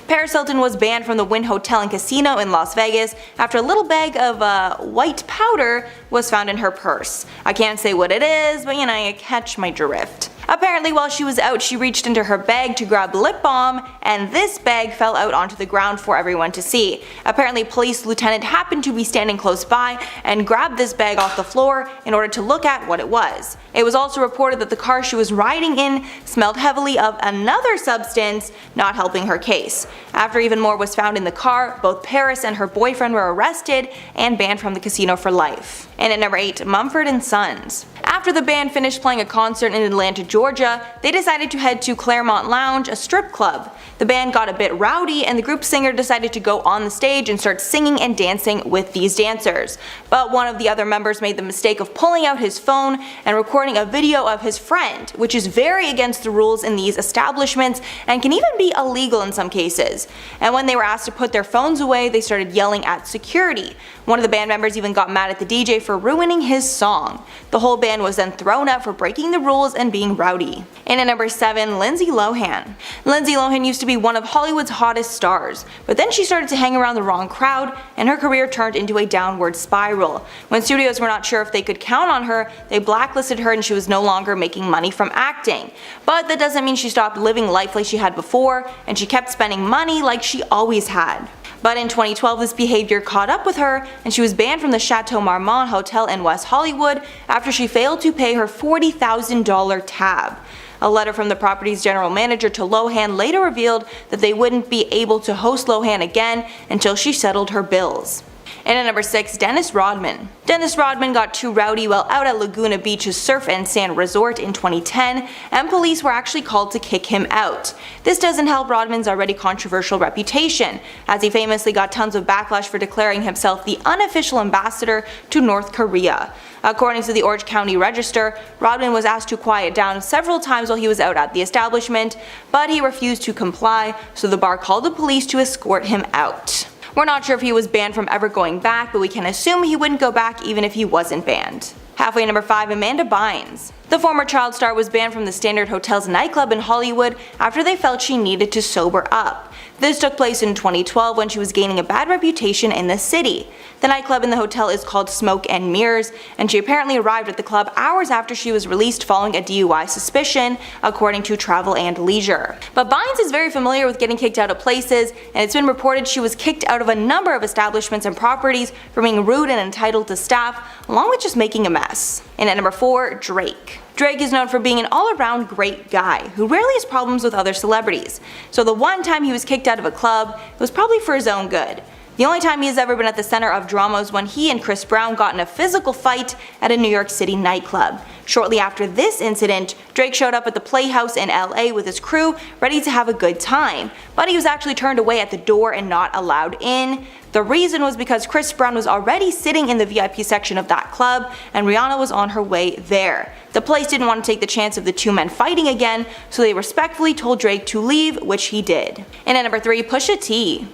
Paris Hilton was banned from the Wynn Hotel and Casino in Las Vegas after a little bag of white powder was found in her purse. I can't say what it is, but you catch my drift. Apparently while she was out, she reached into her bag to grab lip balm, and this bag fell out onto the ground for everyone to see. Apparently police lieutenant happened to be standing close by and grabbed this bag off the floor in order to look at what it was. It was also reported that the car she was riding in smelled heavily of another substance, not helping her case. After even more was found in the car, both Paris and her boyfriend were arrested and banned from the casino for life. And at number 8, Mumford & Sons. After the band finished playing a concert in Atlanta, Georgia, they decided to head to Claremont Lounge, a strip club. The band got a bit rowdy and the group singer decided to go on the stage and start singing and dancing with these dancers. But one of the other members made the mistake of pulling out his phone and recording a video of his friend, which is very against the rules in these establishments and can even be illegal in some cases. And when they were asked to put their phones away, they started yelling at security. One of the band members even got mad at the DJ for ruining his song. The whole band was then thrown out for breaking the rules and being rowdy. And at number 7, Lindsay Lohan. Lindsay Lohan used to be one of Hollywood's hottest stars, but then she started to hang around the wrong crowd and her career turned into a downward spiral. When studios were not sure if they could count on her, they blacklisted her and she was no longer making money from acting. But that doesn't mean she stopped living life like she had before, and she kept spending money like she always had. But in 2012 this behavior caught up with her and she was banned from the Chateau Marmont Hotel in West Hollywood after she failed to pay her $40,000 tab. A letter from the property's general manager to Lohan later revealed that they wouldn't be able to host Lohan again until she settled her bills. And at number 6, Dennis Rodman. Dennis Rodman got too rowdy while out at Laguna Beach's surf and sand resort in 2010, and police were actually called to kick him out. This doesn't help Rodman's already controversial reputation, as he famously got tons of backlash for declaring himself the unofficial ambassador to North Korea. According to the Orange County Register, Rodman was asked to quiet down several times while he was out at the establishment, but he refused to comply, so the bar called the police to escort him out. We're not sure if he was banned from ever going back, but we can assume he wouldn't go back even if he wasn't banned. Halfway number 5, Amanda Bynes. The former child star was banned from the Standard Hotel's nightclub in Hollywood after they felt she needed to sober up. This took place in 2012 when she was gaining a bad reputation in the city. The nightclub in the hotel is called Smoke and Mirrors, and she apparently arrived at the club hours after she was released following a DUI suspicion, according to Travel and Leisure. But Bynes is very familiar with getting kicked out of places, and it's been reported she was kicked out of a number of establishments and properties for being rude and entitled to staff, along with just making a mess. And at number 4, Drake. Drake is known for being an all-around great guy who rarely has problems with other celebrities, so the one time he was kicked out of a club, it was probably for his own good. The only time he has ever been at the center of drama was when he and Chris Brown got in a physical fight at a New York City nightclub. Shortly after this incident, Drake showed up at the Playhouse in LA with his crew, ready to have a good time, but he was actually turned away at the door and not allowed in. The reason was because Chris Brown was already sitting in the VIP section of that club, and Rihanna was on her way there. The place didn't want to take the chance of the two men fighting again, so they respectfully told Drake to leave, which he did. And at number 3, Pusha T.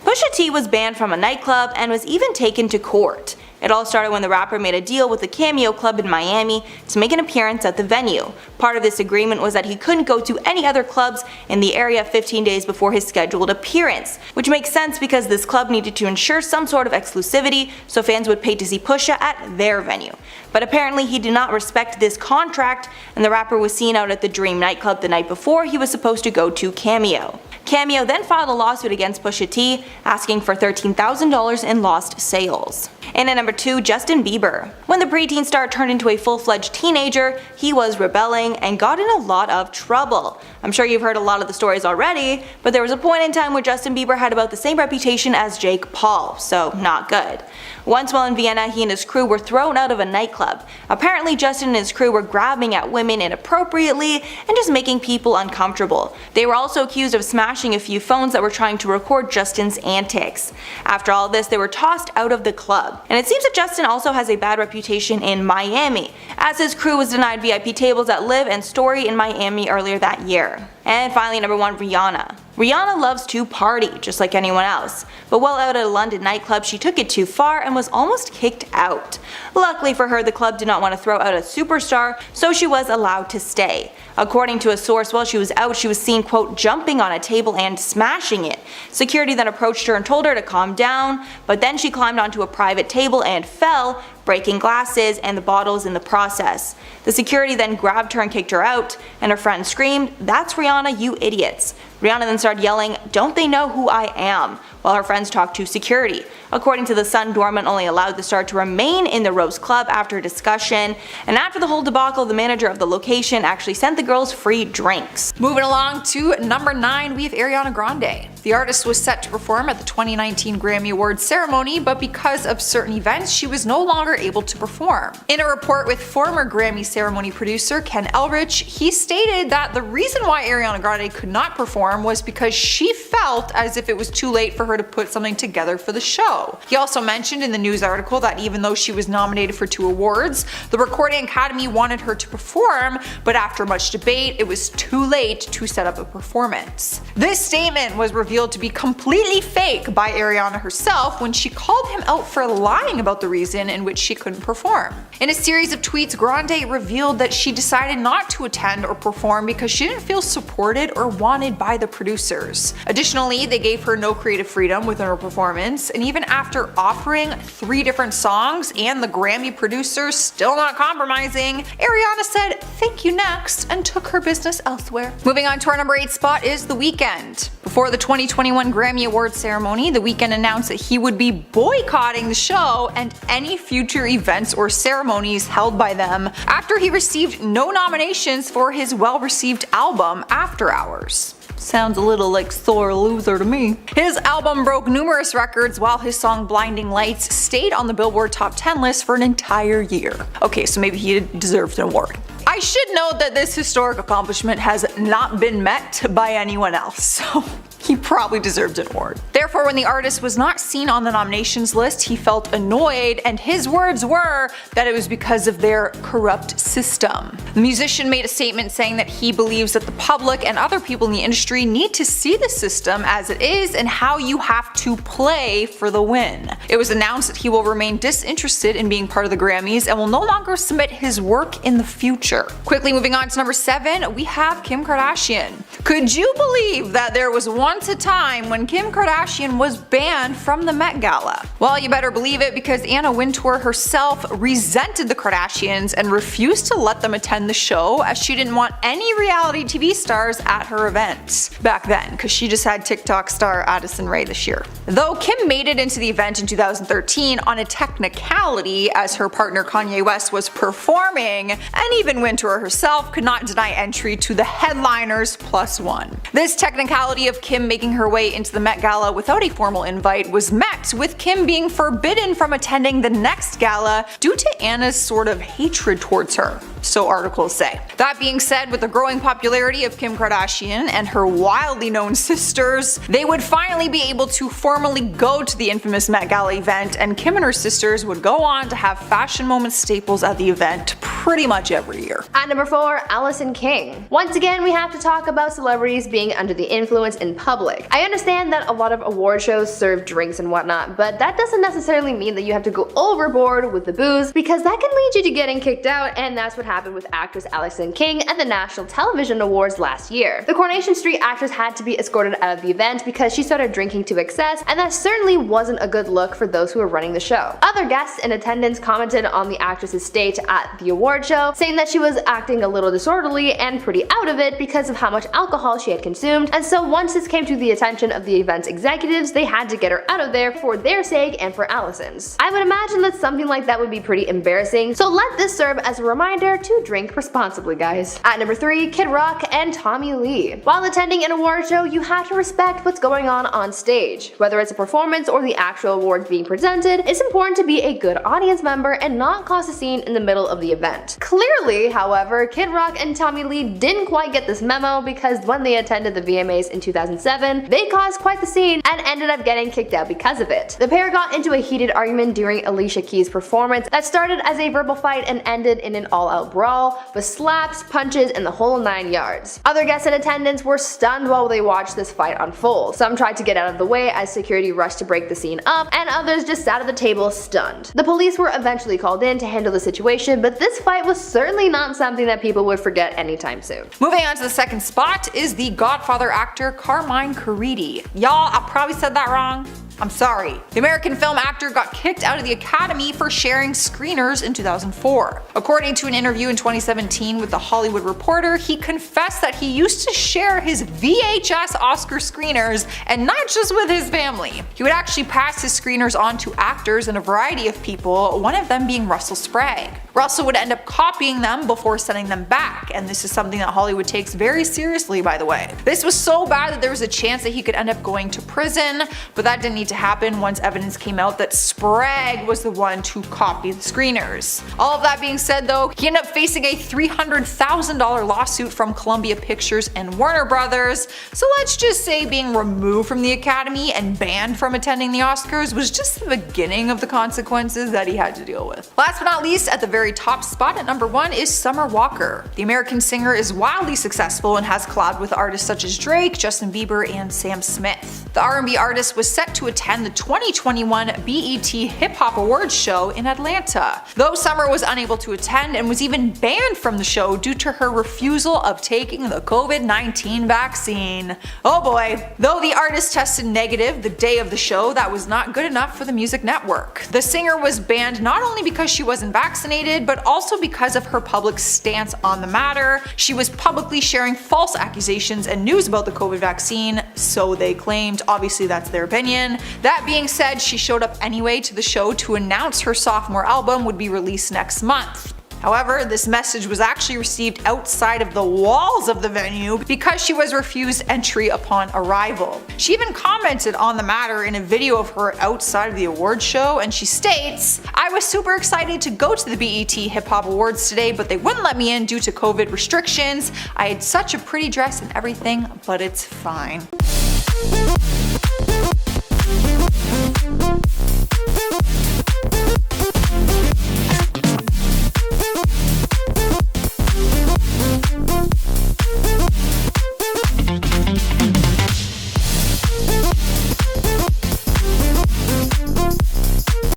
Pusha T was banned from a nightclub and was even taken to court. It all started when the rapper made a deal with the Cameo Club in Miami to make an appearance at the venue. Part of this agreement was that he couldn't go to any other clubs in the area 15 days before his scheduled appearance, which makes sense because this club needed to ensure some sort of exclusivity so fans would pay to see Pusha at their venue. But apparently he did not respect this contract, and the rapper was seen out at the Dream nightclub the night before he was supposed to go to Cameo. Cameo then filed a lawsuit against Pusha T, asking for $13,000 in lost sales. And at number 2, Justin Bieber. When the preteen star turned into a full-fledged teenager, he was rebelling and got in a lot of trouble. I'm sure you've heard a lot of the stories already, but there was a point in time where Justin Bieber had about the same reputation as Jake Paul, so not good. Once while in Vienna, he and his crew were thrown out of a nightclub. Apparently Justin and his crew were grabbing at women inappropriately and just making people uncomfortable. They were also accused of smashing a few phones that were trying to record Justin's antics. After all this, they were tossed out of the club. And it seems that Justin also has a bad reputation in Miami, as his crew was denied VIP tables at Live and Story in Miami earlier that year. And finally, number 1, Rihanna. Rihanna loves to party, just like anyone else, but while out at a London nightclub she took it too far and was almost kicked out. Luckily for her, the club did not want to throw out a superstar, so she was allowed to stay. According to a source, while she was out, she was seen, quote, jumping on a table and smashing it. Security then approached her and told her to calm down, but then she climbed onto a private table and fell, breaking glasses and the bottles in the process. The security then grabbed her and kicked her out, and her friend screamed, "That's Rihanna, you idiots." Rihanna then started yelling, "Don't they know who I am?" while her friends talked to security. According to The Sun, Dorman only allowed the star to remain in the Rose Club after a discussion, and after the whole debacle, the manager of the location actually sent the girls free drinks.
Moving along to number 9, we have Ariana Grande. The artist was set to perform at the 2019 Grammy Awards ceremony, but because of certain events, she was no longer able to perform. In a report with former Grammy ceremony producer Ken Elrich, he stated that the reason why Ariana Grande could not perform was because she felt as if it was too late for her to put something together for the show. He also mentioned in the news article that even though she was nominated for 2 awards, the Recording Academy wanted her to perform, but after much debate, it was too late to set up a performance. This statement was revealed to be completely fake by Ariana herself when she called him out for lying about the reason in which she couldn't perform. In a series of tweets, Grande revealed that she decided not to attend or perform because she didn't feel supported or wanted by the producers. Additionally, they gave her no creative freedom within her performance, and even after offering 3 different songs and the Grammy producers still not compromising, Ariana said "thank you next" and took her business elsewhere. Moving on to our number 8 spot is The Weeknd. Before the 2021 Grammy Awards ceremony, The Weeknd announced that he would be boycotting the show and any future events or ceremonies held by them after he received no nominations for his well-received album After Hours. Sounds a little like sore loser to me. His album broke numerous records while his song Blinding Lights stayed on the Billboard Top 10 list for an entire year. Okay, so maybe he deserved an award. I should note that this historic accomplishment has not been met by anyone else, so he probably deserved an award. Therefore, when the artist was not seen on the nominations list, he felt annoyed, and his words were that it was because of their corrupt system. The musician made a statement saying that he believes that the public and other people in the industry need to see the system as it is and how you have to play for the win. It was announced that he will remain disinterested in being part of the Grammys and will no longer submit his work in the future. Quickly moving on to number 7, we have Kim Kardashian. Could you believe that there was once a time when Kim Kardashian was banned from the Met Gala? Well, you better believe it, because Anna Wintour herself resented the Kardashians and refused to let them attend the show, as she didn't want any reality TV stars at her event back then, because she just had TikTok star Addison Rae this year. Though Kim made it into the event in 2013 on a technicality, as her partner Kanye West was performing, and even Wintour herself could not deny entry to the headliners +1. This technicality of Kim making her way into the Met Gala without a formal invite was met with Kim being forbidden from attending the next gala due to Anna's sort of hatred towards her, so articles say. That being said, with the growing popularity of Kim Kardashian and her wildly known sisters, they would finally be able to formally go to the infamous Met Gala event, and Kim and her sisters would go on to have fashion moment staples at the event pretty much every year.
At number 4, Allison King. Once again, we have to talk about celebrities being under the influence in public. I understand that a lot of award shows serve drinks and whatnot, but that doesn't necessarily mean that you have to go overboard with the booze, because that can lead you to getting kicked out, and that's what happened with actress Allison King at the National Television Awards last year. The Coronation Street actress had to be escorted out of the event because she started drinking to excess, and that certainly wasn't a good look for those who were running the show. Other guests in attendance commented on the actress's state at the award show, saying that she was acting a little disorderly and pretty out of it because of how much alcohol she had consumed, and so once this came to the attention of the event's executives, they had to get her out of there for their sake and for Allison's. I would imagine that something like that would be pretty embarrassing, so let this serve as a reminder to drink responsibly, guys. At number 3, Kid Rock and Tommy Lee. While attending an award show, you have to respect what's going on stage. Whether it's a performance or the actual awards being presented, it's important to be a good audience member and not cause a scene in the middle of the event. Clearly, however, Kid Rock and Tommy Lee didn't quite get this memo, because when they attended the VMAs in 2007, they caused quite the scene and ended up getting kicked out because of it. The pair got into a heated argument during Alicia Keys' performance that started as a verbal fight and ended in an all-out brawl, with slaps, punches, and the whole 9 yards. Other guests in attendance were stunned while they watched this fight unfold. Some tried to get out of the way as security rushed to break the scene up, and others just sat at the table stunned. The police were eventually called in to handle the situation, but this fight was certainly not something that people would forget anytime soon.
Moving on to the second spot is the Godfather actor Carmine Caridi. Y'all, I probably said that wrong. I'm sorry. The American film actor got kicked out of the Academy for sharing screeners in 2004. According to an interview in 2017 with The Hollywood Reporter, he confessed that he used to share his VHS Oscar screeners, and not just with his family. He would actually pass his screeners on to actors and a variety of people, one of them being Russell Sprague. Russell would end up copying them before sending them back, and this is something that Hollywood takes very seriously, by the way. This was so bad that there was a chance that he could end up going to prison, but that didn't need to happen once evidence came out that Sprague was the one to copy the screeners. All of that being said though, he ended up facing a $300,000 lawsuit from Columbia Pictures and Warner Brothers, so let's just say being removed from the Academy and banned from attending the Oscars was just the beginning of the consequences that he had to deal with. Last but not least, at the very top spot at number 1 is Summer Walker. The American singer is wildly successful and has collabed with artists such as Drake, Justin Bieber, and Sam Smith. The R&B artist was set to attend the 2021 BET Hip Hop Awards show in Atlanta, though Summer was unable to attend and was even banned from the show due to her refusal of taking the COVID-19 vaccine. Oh boy. Though the artist tested negative the day of the show, that was not good enough for the music network. The singer was banned not only because she wasn't vaccinated, but also because of her public stance on the matter. She was publicly sharing false accusations and news about the COVID vaccine, so they claimed. Obviously that's their opinion. That being said, she showed up anyway to the show to announce her sophomore album would be released next month. However, this message was actually received outside of the walls of the venue because she was refused entry upon arrival. She even commented on the matter in a video of her outside of the awards show, and she states, "I was super excited to go to the BET Hip Hop Awards today, but they wouldn't let me in due to COVID restrictions. I had such a pretty dress and everything, but it's fine."